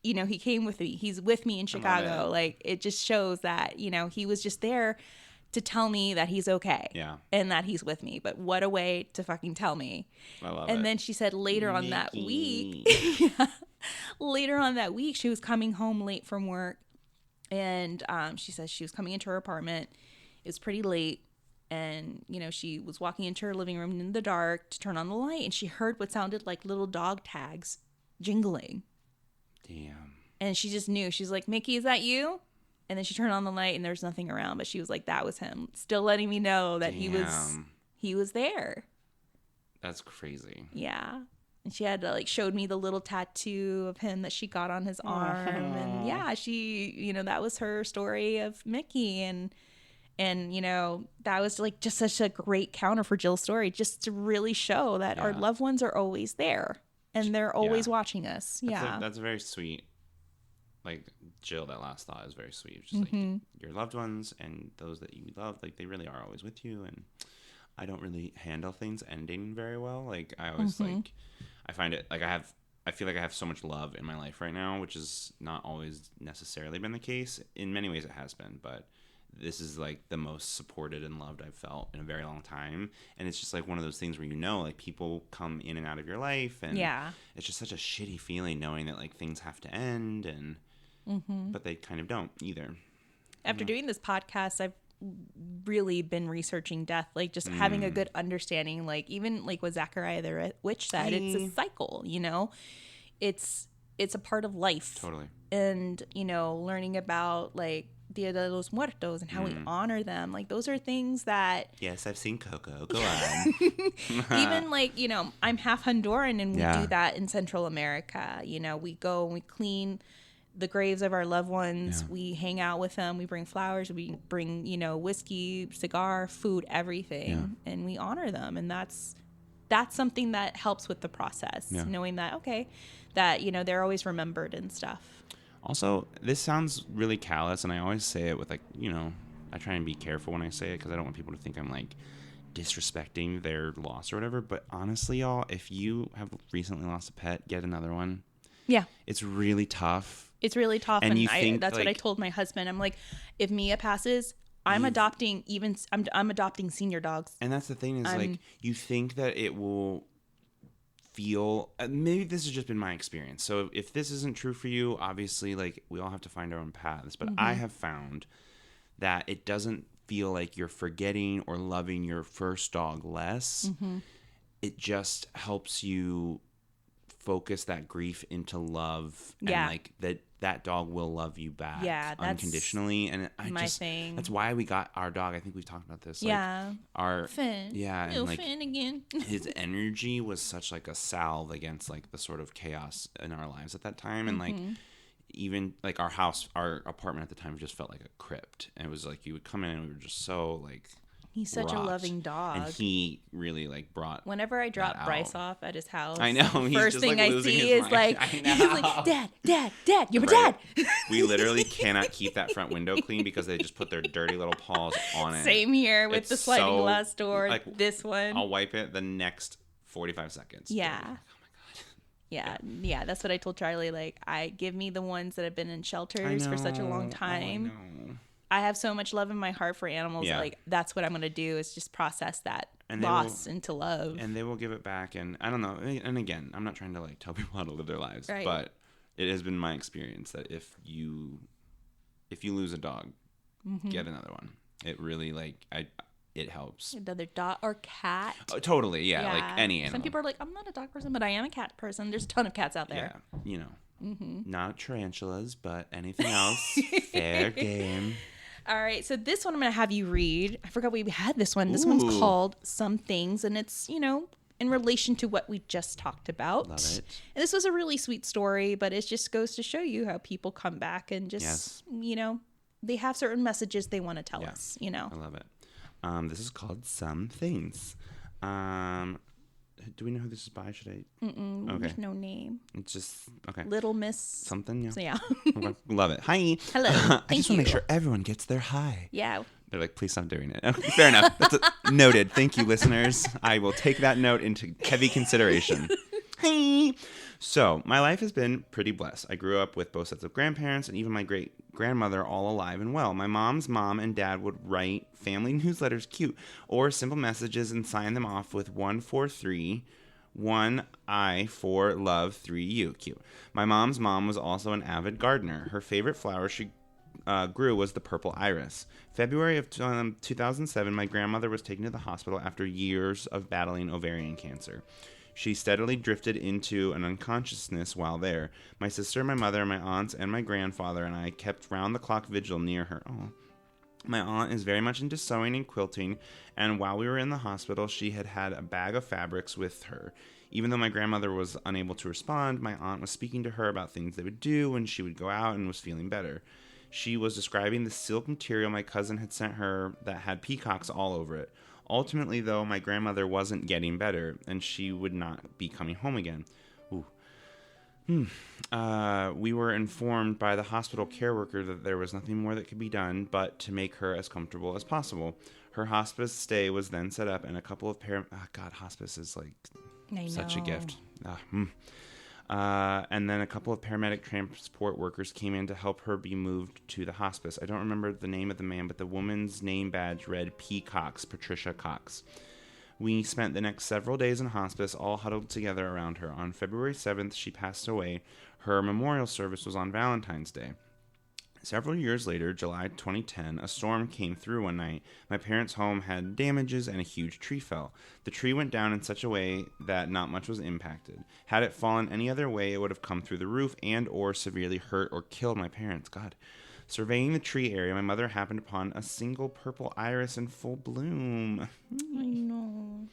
you know, he came with me. He's with me in Chicago. Like, it just shows that, you know, he was just there to tell me that he's okay. Yeah. And that he's with me. But what a way to fucking tell me. I love it. And then she said later on that week, later on that week, she was coming home late from work. And she says she was coming into her apartment. It was pretty late. And, you know, she was walking into her living room in the dark to turn on the light. And she heard what sounded like little dog tags jingling. Damn. And she just knew. She's like, Mickey, is that you? And then she turned on the light and there's nothing around. But she was like, that was him. Still letting me know that he was there. That's crazy. Yeah. And she had like showed me the little tattoo of him that she got on his arm. And yeah, she, you know, that was her story of Mickey. And, you know, that was like just such a great counter for Jill's story, just to really show that our loved ones are always there and they're always watching us. That's very sweet. Like, Jill, that last thought is very sweet. Just like your loved ones and those that you love, like, they really are always with you. And I don't really handle things ending very well. Like, I always like, I find it like I feel like I have so much love in my life right now, which has not always necessarily been the case. In many ways it has been, but this is like the most supported and loved I've felt in a very long time. And it's just like one of those things where, you know, like people come in and out of your life, and it's just such a shitty feeling knowing that like things have to end, and but they kind of don't either. After doing this podcast, I've really been researching death, like just having a good understanding, like even like what Zachariah the Witch said, it's a cycle, you know, it's a part of life. Totally. And, you know, learning about like Dia de los Muertos and how we honor them. Like, those are things that... Yes, I've seen Coco. Go on. Even, like, you know, I'm half Honduran, and we do that in Central America. You know, we go and we clean the graves of our loved ones. Yeah. We hang out with them. We bring flowers. We bring, you know, whiskey, cigar, food, everything. And we honor them. And that's something that helps with the process. Yeah. Knowing that, okay, that, you know, they're always remembered and stuff. Also, this sounds really callous, and I always say it with, like, you know, I try and be careful when I say it because I don't want people to think I'm, like, disrespecting their loss or whatever. But honestly, y'all, if you have recently lost a pet, get another one. Yeah. It's really tough. It's really tough. And you think, that's like, what I told my husband. I'm like, if Mia passes, I'm adopting senior dogs. And that's the thing is, like, you think that it will feel, maybe this has just been my experience. So if this isn't true for you, obviously, like, we all have to find our own paths. But I have found that it doesn't feel like you're forgetting or loving your first dog less. It just helps you focus that grief into love, and like that dog will love you back unconditionally. And that's why we got our dog. I think we've talked about this. Like, our Finn. Yeah. And like, Finn again. His energy was such like a salve against like the sort of chaos in our lives at that time. And like, even like our apartment at the time just felt like a crypt. And it was like, you would come in and we were just so like, he's such a loving dog. And he really like brought. Whenever I drop Bryce off at his house, I know. First thing I see is like, he's like, Dad, you're my dad. We literally cannot keep that front window clean because they just put their dirty little paws on it. Same here with the sliding glass door. Like, this one. I'll wipe it the next 45 seconds. Yeah. Oh my God. Yeah. That's what I told Charlie. Like, give me the ones that have been in shelters for such a long time. Oh, I know. I have so much love in my heart for animals. Yeah. Like, that's what I'm going to do is just process that loss into love. And they will give it back. And I don't know. And again, I'm not trying to like tell people how to live their lives, but it has been my experience that if you lose a dog, get another one. It really it helps. Another dog or cat. Oh, totally. Yeah. Like any animal. Some people are like, I'm not a dog person, but I am a cat person. There's a ton of cats out there. Yeah. You know, not tarantulas, but anything else. Fair game. All right, so this one I'm going to have you read. I forgot we had this one. This one's called Some Things, and it's, you know, in relation to what we just talked about. Love it. And this was a really sweet story, but it just goes to show you how people come back and just, you know, they have certain messages they want to tell us, you know. I love it. This is called Some Things. Do we know who this is by? Should I? Okay. There's no name. It's just, okay. Little Miss. Something, yeah. So, yeah. Okay. Love it. Hi. Hello. I just want to make sure everyone gets their hi. Yeah. They're like, please stop doing it. Okay, fair enough. That's noted. Thank you, listeners. I will take that note into heavy consideration. Hi. So, my life has been pretty blessed. I grew up with both sets of grandparents and even my great-grandmother all alive and well. My mom's mom and dad would write family newsletters, cute, or simple messages and sign them off with 143, 1I for love, 3U, cute. My mom's mom was also an avid gardener. Her favorite flower she grew was the purple iris. February of 2007, my grandmother was taken to the hospital after years of battling ovarian cancer. She steadily drifted into an unconsciousness while there. My sister, my mother, my aunts, and my grandfather and I kept round-the-clock vigil near her. Oh. My aunt is very much into sewing and quilting, and while we were in the hospital, she had a bag of fabrics with her. Even though my grandmother was unable to respond, my aunt was speaking to her about things they would do when she would go out and was feeling better. She was describing the silk material my cousin had sent her that had peacocks all over it. Ultimately, though, my grandmother wasn't getting better, and she would not be coming home again. We were informed by the hospital care worker that there was nothing more that could be done but to make her as comfortable as possible. Her hospice stay was then set up, and a couple of hospice is like such a gift. And then a couple of paramedic transport workers came in to help her be moved to the hospice. I don't remember the name of the man, but the woman's name badge read P. Cox, Patricia Cox. We spent the next several days in hospice, all huddled together around her. On February 7th, she passed away. Her memorial service was on Valentine's Day. Several years later, July 2010, a storm came through one night. My parents' home had damages and a huge tree fell. The tree went down in such a way that not much was impacted. Had it fallen any other way, it would have come through the roof and or severely hurt or killed my parents. God. Surveying the tree area, my mother happened upon a single purple iris in full bloom. I know.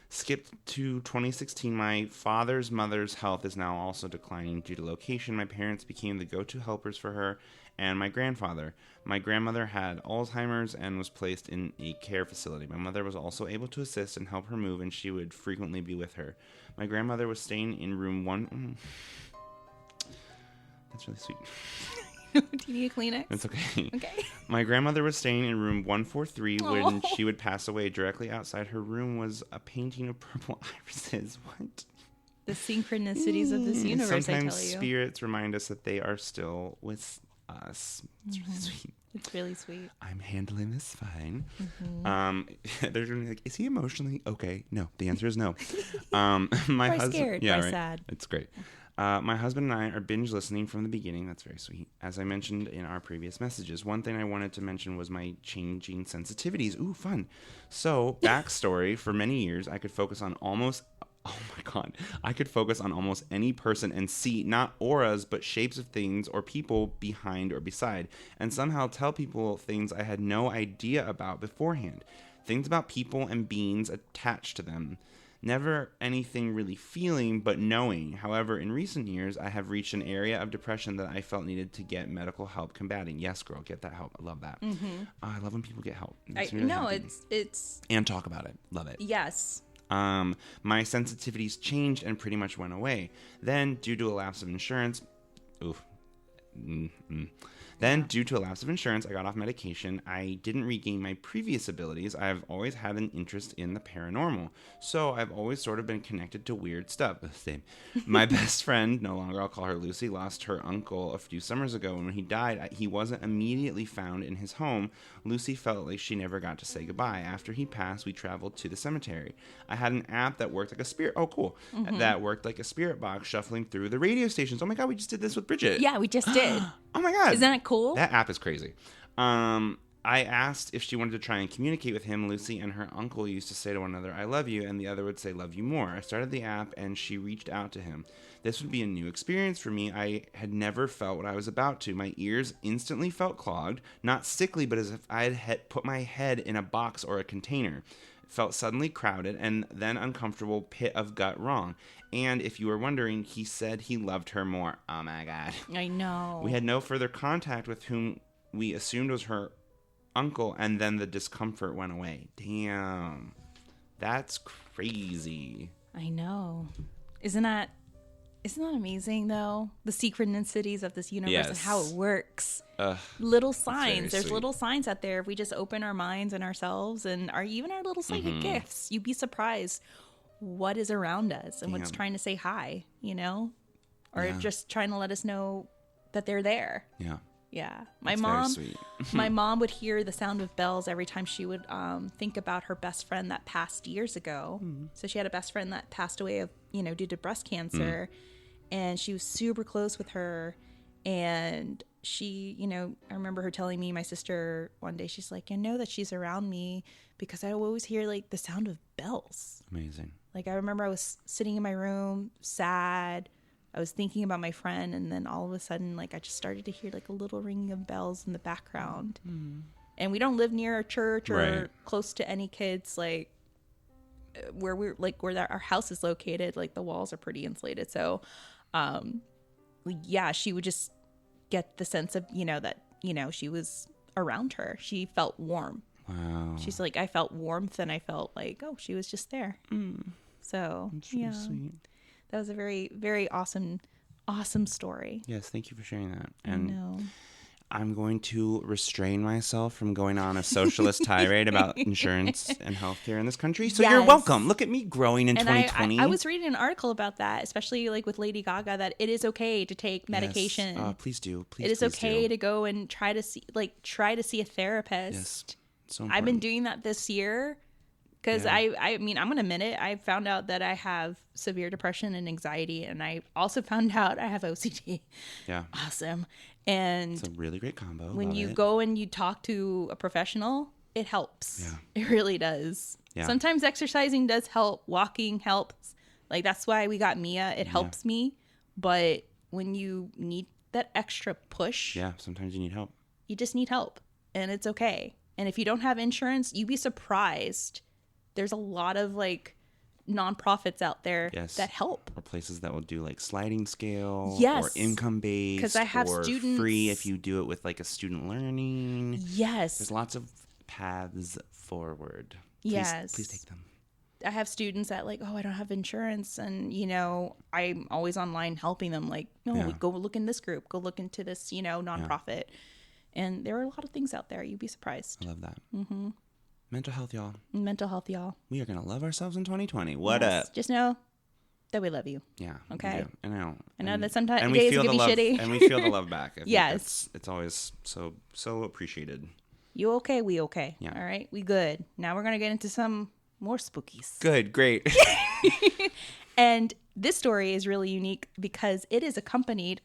Skipped to 2016. My father's mother's health is now also declining due to location. My parents became the go-to helpers for her and my grandfather. My grandmother had Alzheimer's and was placed in a care facility. My mother was also able to assist and help her move, and she would frequently be with her. My grandmother was staying in room 1... That's really sweet. Do you need a Kleenex? It's okay. Okay. My grandmother was staying in room 143 when she would pass away. Directly outside her room was a painting of purple irises. What? The synchronicities of this universe, Sometimes I tell you. spirits remind us that they are still with us. It's really sweet. It's really sweet. I'm handling this fine. They're gonna be like, is he emotionally okay? No. The answer is no. My husband, scared, yeah, by right. sad. It's great. My husband and I are binge listening from the beginning. That's very sweet. As I mentioned in our previous messages, one thing I wanted to mention was my changing sensitivities. Ooh, fun. So, backstory, for many years, I could focus on almost any person and see not auras, but shapes of things or people behind or beside, and somehow tell people things I had no idea about beforehand. Things about people and beings attached to them. Never anything really feeling, but knowing. However, in recent years, I have reached an area of depression that I felt needed to get medical help combating. Yes, girl, get that help. I love that. I love when people get help. It's and talk about it. Love it. yes. My sensitivities changed and pretty much went away. Then, due to a lapse of insurance, I got off medication. I didn't regain my previous abilities. I've always had an interest in the paranormal. So I've always sort of been connected to weird stuff. Same. My best friend, no longer I'll call her Lucy, lost her uncle a few summers ago. And when he died, he wasn't immediately found in his home. Lucy felt like she never got to say goodbye. After he passed, we traveled to the cemetery. I had an app that worked like a spirit. Oh, cool. That worked like a spirit box shuffling through the radio stations. Oh my God, we just did this with Bridget. Yeah, we just did. Oh my God. Isn't that cool? That app is crazy. I asked if she wanted to try and communicate with him. Lucy and her uncle used to say to one another, I love you, and the other would say, love you more. I started the app, and she reached out to him. This would be a new experience for me. I had never felt what I was about to. My ears instantly felt clogged, not sickly, but as if I had put my head in a box or a container. It felt suddenly crowded, and then uncomfortable pit of gut wrong. And if you were wondering, he said he loved her more. Oh my God. I know. We had no further contact with whom we assumed was her uncle, and then the discomfort went away. Damn. That's crazy. I know. Isn't that amazing, though? The synchronicities of this universe and how it works. Little signs. There's sweet. little signs out there if we just open our minds and ourselves and even our little psychic gifts. You'd be surprised what is around us and what's trying to say hi, or just trying to let us know that they're there. Yeah. Yeah. Very sweet. My mom would hear the sound of bells every time she would think about her best friend that passed years ago. So she had a best friend that passed away due to breast cancer, and she was super close with her. And she, I remember her telling me, my sister, one day, she's like, I know that she's around me because I always hear the sound of bells. Amazing. I remember I was sitting in my room, sad. I was thinking about my friend, and then all of a sudden, I just started to hear a little ringing of bells in the background. And we don't live near a church or close to any kids, where we're where our house is located. The walls are pretty insulated, so she would just get the sense of that she was around her. She felt warm. Wow. She's like, I felt warmth, and I felt she was just there. So That's really sweet. That was a very, very awesome story. Yes, thank you for sharing that. I know. I'm going to restrain myself from going on a socialist tirade about insurance and healthcare in this country. So you're welcome. Look at me growing in 2020. I was reading an article about that, especially with Lady Gaga, that it is okay to take medication. Yes. Please do. Please. It is okay to go and try to see a therapist. Yes. So I've been doing that this year. Because I mean, I'm going to admit it. I found out that I have severe depression and anxiety, and I also found out I have OCD. Yeah. Awesome. And It's a really great combo. when Love you it. go and you talk to a professional, it helps. Yeah. It really does. Yeah. Sometimes exercising does help. Walking helps. Like, that's why we got Mia. It helps me. But when you need that extra push, Yeah, sometimes you need help. you just need help. And it's okay. And if you don't have insurance, you'd be surprised. There's a lot of like nonprofits out there that help. Or places that will do like sliding scale. Yes. Or income based. Because I have or students. free if you do it with like a student learning. Yes. There's lots of paths forward. Yes. Please take them. I have students that like, oh, I don't have insurance. And, you know, I'm always online helping them. Like, no, go look in this group. Go look into this, you know, nonprofit. And there are a lot of things out there. You'd be surprised. I love that. Mm-hmm. Mental health, y'all. Mental health, y'all. We are going to love ourselves in 2020. What up? Just know that we love you. Yeah. Okay. I know. I know that sometimes and days we feel give the you love, shitty. and we feel the love back. I think Yes. it's always so appreciated. You okay? We okay. Yeah. All right. We good. Now we're going to get into some more spookies. Good. Great. And this story is really unique because it is accompanied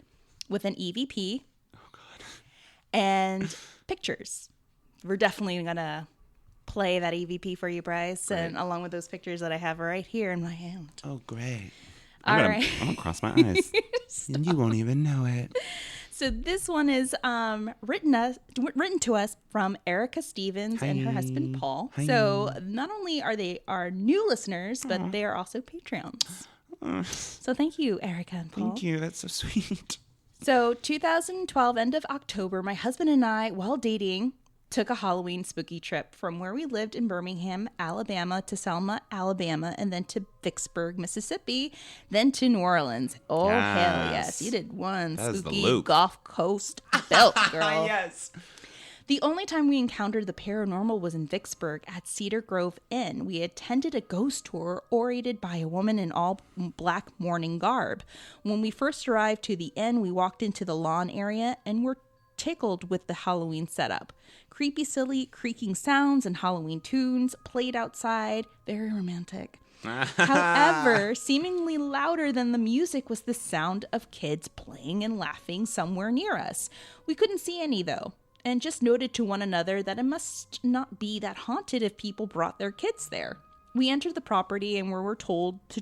with an EVP. Oh, God. And pictures. We're definitely going to play that EVP for you, Bryce, Great. and along with those pictures that I have right here in my hand. Oh, great. All right. I'm going to cross my eyes. And you won't even know it. So this one is written to us from Erica Stevens and her husband Paul. Hi. So not only are they our new listeners, but they are also Patreons. So thank you, Erica and Paul. Thank you. That's so sweet. So 2012, end of October, my husband and I, while dating, took a Halloween spooky trip from where we lived in Birmingham, Alabama, to Selma, Alabama, and then to Vicksburg, Mississippi, then to New Orleans. Oh, hell yes. You did one That is the spooky loop. Gulf Coast belt, girl. Yes. The only time we encountered the paranormal was in Vicksburg at Cedar Grove Inn. We attended a ghost tour orated by a woman in all black mourning garb. When we first arrived to the inn, we walked into the lawn area and were tickled with the Halloween setup. Creepy, silly, creaking sounds and Halloween tunes played outside. Very romantic. However, seemingly louder than the music was the sound of kids playing and laughing somewhere near us. We couldn't see any, though, and just noted to one another that it must not be that haunted if people brought their kids there. We entered the property and we were told the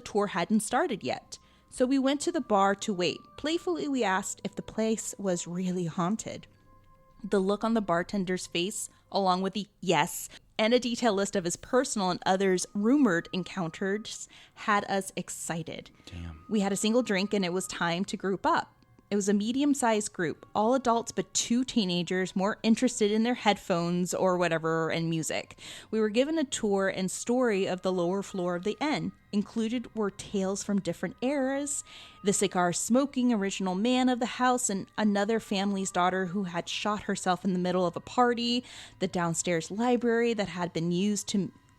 tour hadn't started yet. So we went to the bar to wait. Playfully, we asked if the place was really haunted. The look on the bartender's face, along with the yes and a detailed list of his personal and others' rumored encounters, had us excited. Damn. We had a single drink and it was time to group up. It was a medium-sized group, all adults but 2 teenagers more interested in their headphones or whatever and music. We were given a tour and story of the lower floor of the inn. Included were tales from different eras, the cigar-smoking original man of the house and another family's daughter who had shot herself in the middle of a party, the downstairs library that had been used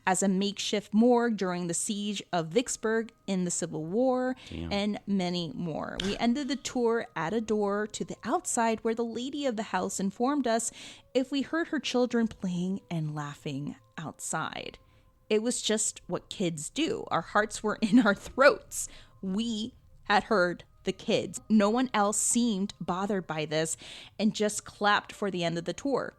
as a makeshift morgue during the siege of Vicksburg in the Civil War, and many more. We ended the tour at a door to the outside where the lady of the house informed us if we heard her children playing and laughing outside. It was just what kids do. Our hearts were in our throats. We had heard the kids. No one else seemed bothered by this and just clapped for the end of the tour.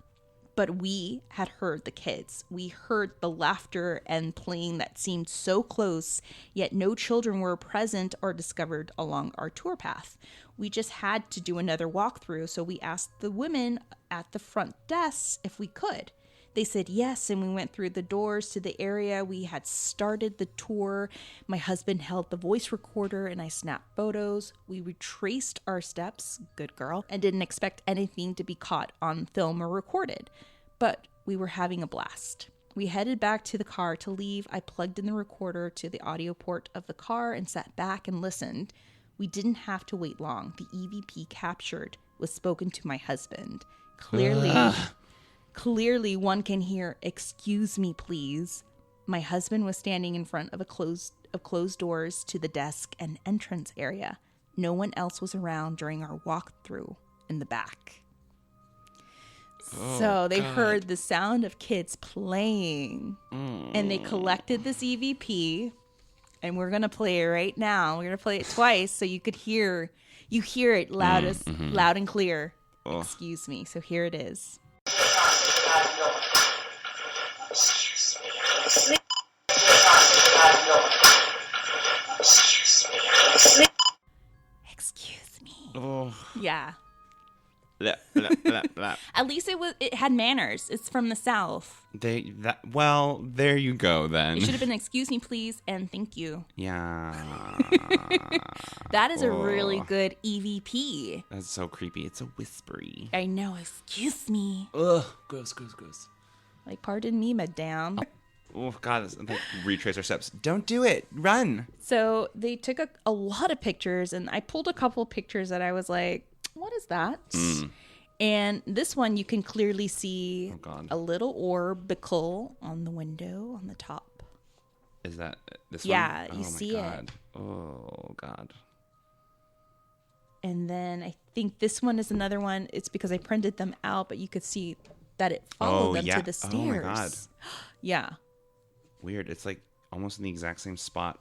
But we had heard the kids. We heard the laughter and playing that seemed so close, yet no children were present or discovered along our tour path. We just had to do another walkthrough, so we asked the women at the front desk if we could. They said yes, and we went through the doors to the area we had started the tour. My husband held the voice recorder, and I snapped photos. We retraced our steps, good girl, and didn't expect anything to be caught on film or recorded. But we were having a blast. We headed back to the car to leave. I plugged in the recorder to the audio port of the car and sat back and listened. We didn't have to wait long. The EVP captured was spoken to my husband. Clearly one can hear, "Excuse me, please." My husband was standing in front of closed doors to the desk and entrance area. No one else was around during our walkthrough in the back. So they heard the sound of kids playing, and they collected this EVP, and we're gonna play it right now. We're gonna play it twice so you hear it loud and clear. Excuse me. So here it is. Excuse me. Oh. Yeah. Blah, blah, blah, blah. At least it had manners. It's from the South. Well, there you go then. It should have been excuse me, please, and thank you. Yeah. That is a really good EVP. That's so creepy. It's so whispery. I know. Excuse me. Ugh. Gross. Like, pardon me, madame. Oh, God. Like, retrace our steps. Don't do it. Run. So they took a lot of pictures, and I pulled a couple of pictures that I was like, what is that? And this one, you can clearly see God. a little orbicle on the window on the top. Is that this Yeah, one? you see it. Oh, God. And then I think this one is another one. It's because I printed them out, but you could see that it followed them to the stairs. Oh, my God. Yeah. Weird. It's like almost in the exact same spot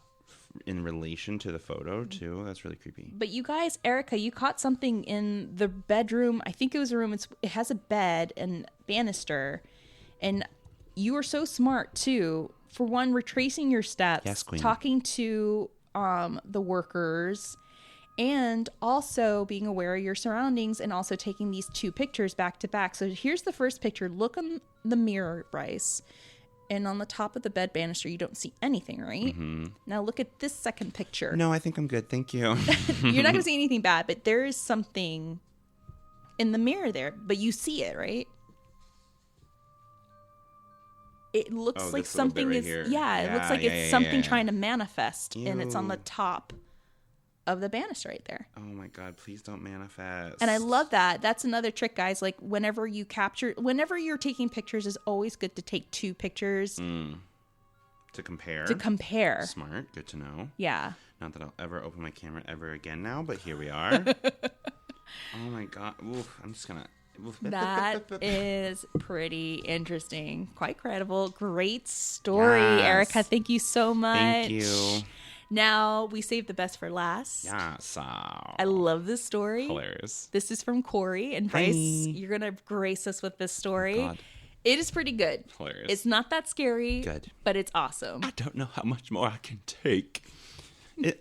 in relation to the photo, too. That's really creepy. But you guys, Erica, you caught something in the bedroom. I think it was a room. It has a bed and banister. And you were so smart, too. For one, retracing your steps. Yes, Queen. Talking to the workers. And also being aware of your surroundings and also taking these two pictures back to back. So here's the first picture. Look in the mirror, Bryce. And on the top of the bed banister, you don't see anything, right? Mm-hmm. Now look at this second picture. No, I think I'm good. Thank you. You're not going to see anything bad, but there is something in the mirror there. But you see it, right? It looks like something is... Here. Yeah, it looks like it's something trying to manifest. Ew. And it's on the top of the banister right there. Oh my God, please don't manifest. And I love that. That's another trick, guys. Like whenever you're taking pictures, it's always good to take two pictures. To compare. Smart. Good to know. Yeah. Not that I'll ever open my camera ever again now, but here we are. Oh my God. Oof, I'm just gonna... That is pretty interesting. Quite credible. Great story, yes. Erica. Thank you so much. Thank you. Now, we saved the best for last. Yes. I love this story. Hilarious. This is from Corey. And Bryce, Hi. you're going to grace us with this story. Oh God. It is pretty good. Hilarious. It's not that scary. Good. But it's awesome. I don't know how much more I can take.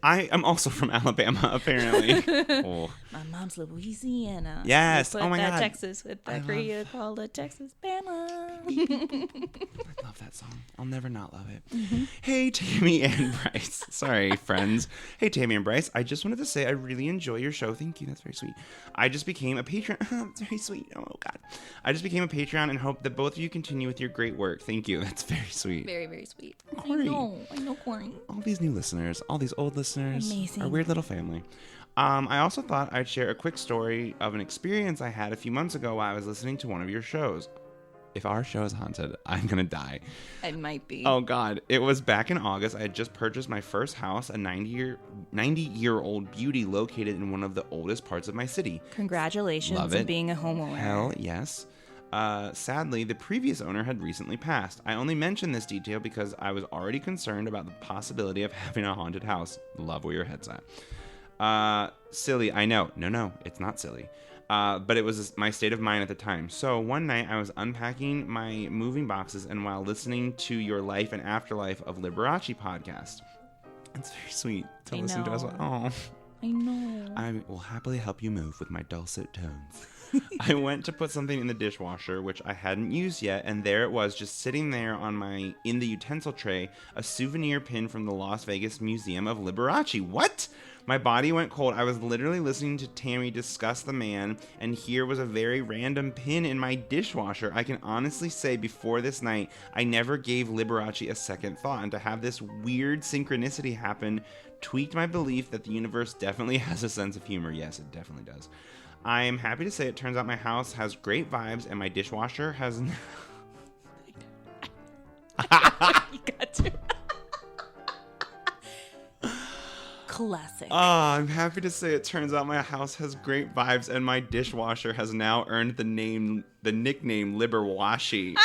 I am also from Alabama, apparently. Oh. My mom's Louisiana. Yes. Oh my God. Texas with that creator called a Texas Bama. I love that song. I'll never not love it. Mm-hmm. Hey, Tammy and Bryce. Sorry, friends. Hey, Tammy and Bryce. I just wanted to say I really enjoy your show. Thank you. That's very sweet. I just became a Patreon. That's very sweet. Oh, God. I just became a Patreon and hope that both of you continue with your great work. Thank you. That's very sweet. Very, very sweet. Corey. I know, Corey. All these new listeners, all these old listeners. Amazing. Our weird little family. I also thought I'd share a quick story of an experience I had a few months ago while I was listening to one of your shows. If our show is haunted, I'm going to die. It might be. Oh, God. It was back in August. I had just purchased my first house, a 90-year-old beauty located in one of the oldest parts of my city. Congratulations Love on it. being a homeowner. Hell yes. Sadly, the previous owner had recently passed. I only mention this detail because I was already concerned about the possibility of having a haunted house. Love where your head's at. Silly, I know. No, it's not silly. But it was my state of mind at the time. So one night I was unpacking my moving boxes and while listening to your Life and Afterlife of Liberace podcast. It's very sweet to listen to us. Oh, I know. I will happily help you move with my dulcet tones. I went to put something in the dishwasher, which I hadn't used yet, and there it was, just sitting there in the utensil tray, a souvenir pin from the Las Vegas Museum of Liberace. What? My body went cold. I was literally listening to Tammy discuss the man, and here was a very random pin in my dishwasher. I can honestly say before this night, I never gave Liberace a second thought, and to have this weird synchronicity happen tweaked my belief that the universe definitely has a sense of humor. Yes, it definitely does. I am happy to say it turns out my house has great vibes, and my dishwasher has... You got to. classic. I'm happy to say it turns out my house has great vibes, and my dishwasher has now earned the nickname Liberace.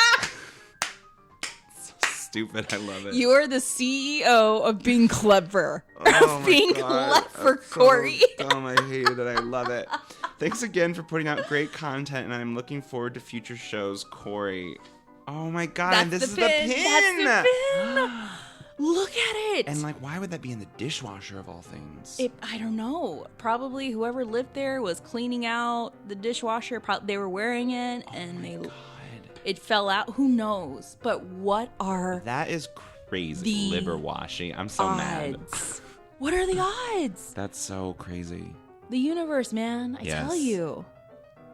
So stupid, I love it. You are the CEO of being clever. Oh Of being my God. clever, That's Corey. So dumb. I hate it. I love it. Thanks again for putting out great content, and I'm looking forward to future shows, Corey. Oh my God, and this is the pin. That's the pin. Look at it. And like, why would that be in the dishwasher of all things? I don't know. Probably whoever lived there was cleaning out the dishwasher. They were wearing it, and it fell out. Who knows? But what are That is crazy. Liberace. I'm so mad. What are the odds? That's so crazy. The universe, man. I Yes. tell you.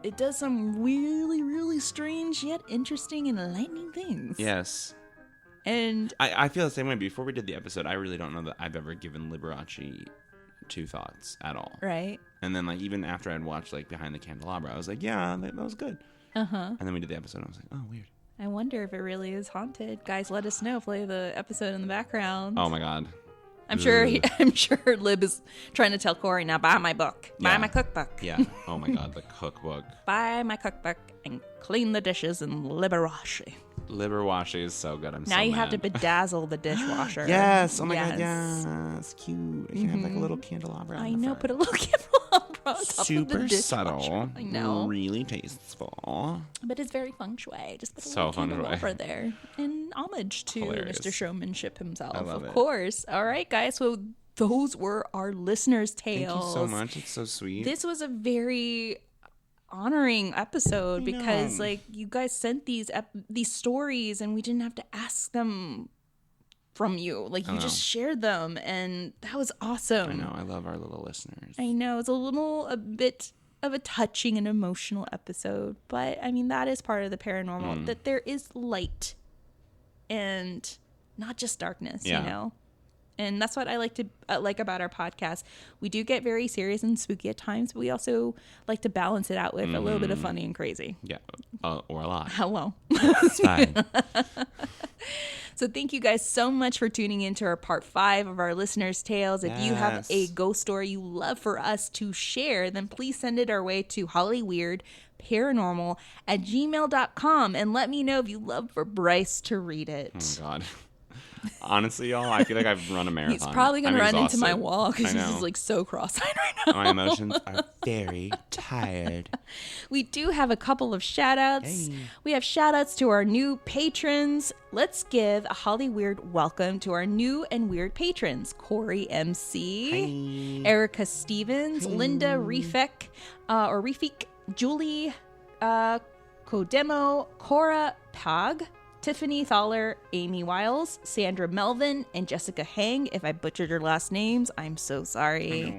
It does some really, really strange yet interesting and enlightening things. Yes. And I feel the same way. Before we did the episode, I really don't know that I've ever given Liberace two thoughts at all. right. And then, like, even after I'd watched, like, Behind the Candelabra, I was like, yeah, that was good. Uh-huh. And then we did the episode, and I was like, oh, weird. I wonder if it really is haunted. Guys, let us know. Play the episode in the background. Oh, my God. I'm sure Lib is trying to tell Corey, now buy my book. Buy Yeah. my cookbook. Yeah. Oh, my God. The cookbook. Buy my cookbook and clean the dishes in Liberace. Liberace is so good. I'm so Now you mad. have to bedazzle the dishwasher. Yes. Oh, my Yes. God. Yeah. It's cute. You can have, like, a little candelabra on I the know. front. Put a little candelabra on top of the Super dishwasher. subtle. I know. Really tasteful. But it's very feng shui. Just put a So little feng shui. candelabra there. In homage to Hilarious. Mr. Showmanship himself, I love of it. course. All right, guys. So those were our listeners' Thank tales. you so much. It's so sweet. This was a very honoring episode because know. like you guys sent these stories and we didn't have to ask them from you. Like you just shared them and that was awesome. I know. I love our little listeners. I know it's a bit of a touching and emotional episode, but I mean that is part of the paranormal, that there is light and not just darkness, Yeah. you know. And that's what I like to like about our podcast. We do get very serious and spooky at times, but we also like to balance it out with a little bit of funny and crazy. Yeah. Or a lot. Hello. It's fine. So thank you guys so much for tuning in to our part 5 of our listeners' tales. If you have a Yes. ghost story you love for us to share, then please send it our way to hollyweirdparanormal@gmail.com and let me know if you love for Bryce to read it. Oh, God. Honestly, y'all, I feel like I've run a marathon. He's probably going to I'm run into my exhausted. wall because I he's know. just like so cross-eyed right now. My emotions are very tired. We do have a couple of shout-outs. We have shout-outs to our new patrons. Let's give a Holly Weird welcome to our new and weird patrons. Corey MC, Erica Stevens, Linda Refek, Julie Kodemo, Cora Pag, Tiffany Thaler, Amy Wiles, Sandra Melvin, and Jessica Hang. If I butchered your last names, I'm so sorry.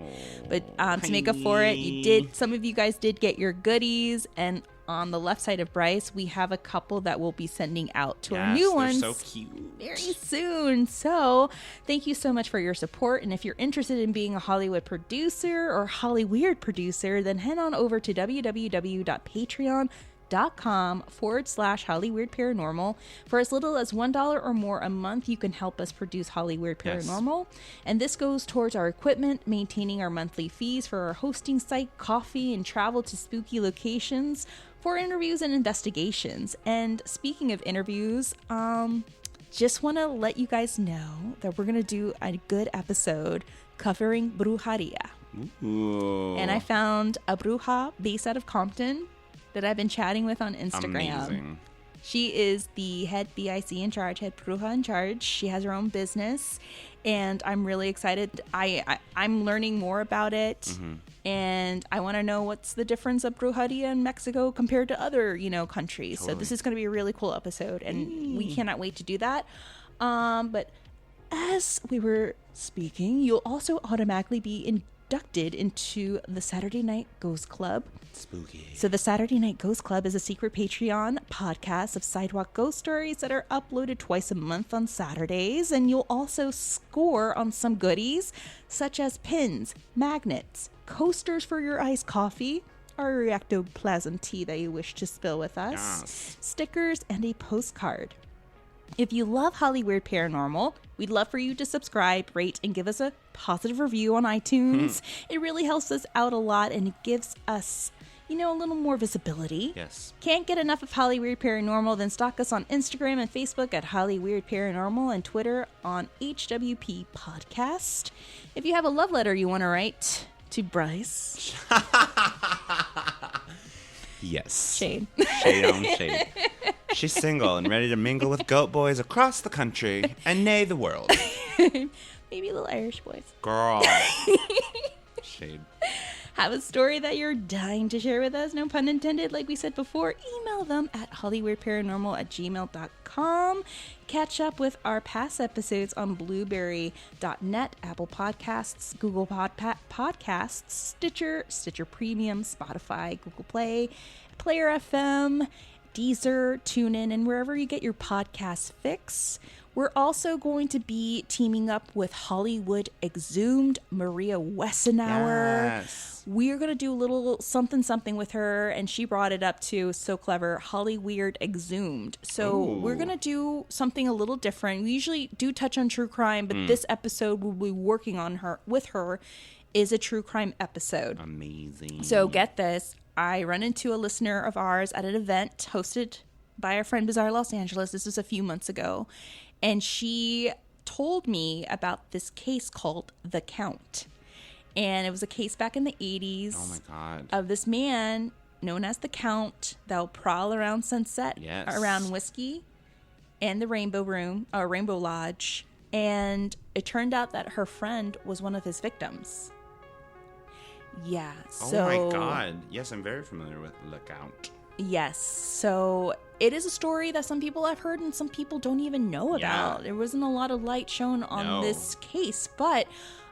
But to make up for it, some of you guys did get your goodies, and on the left side of Bryce, we have a couple that we'll be sending out to our new ones They're so cute. very soon. So thank you so much for your support. And if you're interested in being a Hollywood producer or Holly Weird producer, then head on over to www.patreon.com/HollyWeirdParanormal. For as little as $1 or more a month, you can help us produce Holly Weird Paranormal. And this goes towards our equipment, maintaining our monthly fees for our hosting site, coffee, and travel to spooky locations for interviews and investigations. And speaking of interviews, just want to let you guys know that we're going to do a good episode covering brujeria. Ooh. And I found a bruja based out of Compton that I've been chatting with on Instagram. Amazing. She is the head BIC in charge, head bruja in charge. She has her own business, and I'm really excited. I'm learning more about it, and I want to know what's the difference of brujeria in Mexico compared to other, countries. So this is going to be a really cool episode, and we cannot wait to do that. But as we were speaking, you'll also automatically be inducted into the Saturday Night Ghost Club. Spooky. So the Saturday Night Ghost Club is a secret Patreon podcast of sidewalk ghost stories that are uploaded twice a month on Saturdays, and you'll also score on some goodies such as pins, magnets, coasters for your iced coffee, or reactoplasm tea that you wish to spill with us, Yes. stickers, and a postcard. If you love Holly Weird Paranormal, we'd love for you to subscribe, rate, and give us a positive review on iTunes. It really helps us out a lot, and it gives us, a little more visibility. Yes. Can't get enough of Holly Weird Paranormal? Then stalk us on Instagram and Facebook at Holly Weird Paranormal and Twitter on HWP Podcast. If you have a love letter you want to write to Bryce. Yes. Shade. Shade on shade. She's single and ready to mingle with goat boys across the country and nay the world. Maybe little Irish boys. Girl. Shade. Have a story that you're dying to share with us, no pun intended, like we said before, email them at hollyweirdparanormal@gmail.com. Catch up with our past episodes on blueberry.net, Apple Podcasts, Google Podcasts, Stitcher Premium, Spotify, Google Play, Player FM, Deezer, TuneIn, and wherever you get your podcast fix. We're also going to be teaming up with Hollywood Exhumed, Maria Wessenauer. Yes. We're going to do a little something with her, and she brought it up too. So clever. Holly Weird Exhumed. So we're going to do something a little different. We usually do touch on true crime, but this episode we'll be working on with her is a true crime episode. Amazing. So get this. I run into a listener of ours at an event hosted by our friend Bizarre Los Angeles. This was a few months ago. And she told me about this case called The Count. And it was a case back in the 80s. Oh my God. Of this man known as The Count that'll prowl around Sunset, around Whiskey and the Rainbow Lodge. And it turned out that her friend was one of his victims. Yeah. So, oh my God. Yes, I'm very familiar with The Count. Yes. So it is a story that some people have heard and some people don't even know about. There wasn't a lot of light shown on this case, but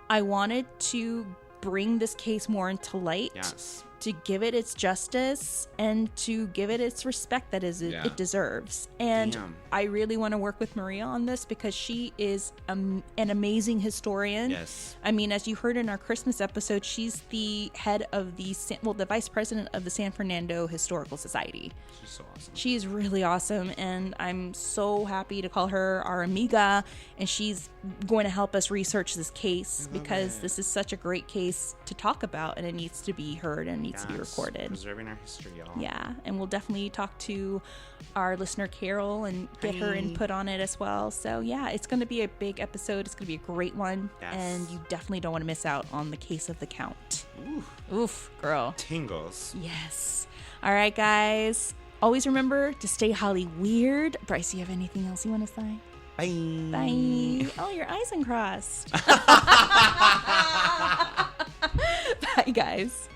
I wanted to bring this case more into light. Yes. To give it its justice and to give it its respect that it deserves. And I really want to work with Maria on this because she is an amazing historian. Yes. I mean, as you heard in our Christmas episode, she's the head of the vice president of the San Fernando Historical Society. She's so awesome. She's really awesome, and I'm so happy to call her our amiga, and she's going to help us research this case because this is such a great case to talk about, and it needs to be heard and needs to be recorded. Preserving our history, y'all. Yeah, and we'll definitely talk to our listener Carol and get her input on it as well. So yeah, it's going to be a big episode. It's going to be a great one, and you definitely don't want to miss out on the case of the Count. Oof, girl. Tingles. Yes. All right, guys. Always remember to stay Holly weird. Bryce, you have anything else you want to say? Bye. Bye. Oh, your eyes uncrossed. Bye, guys.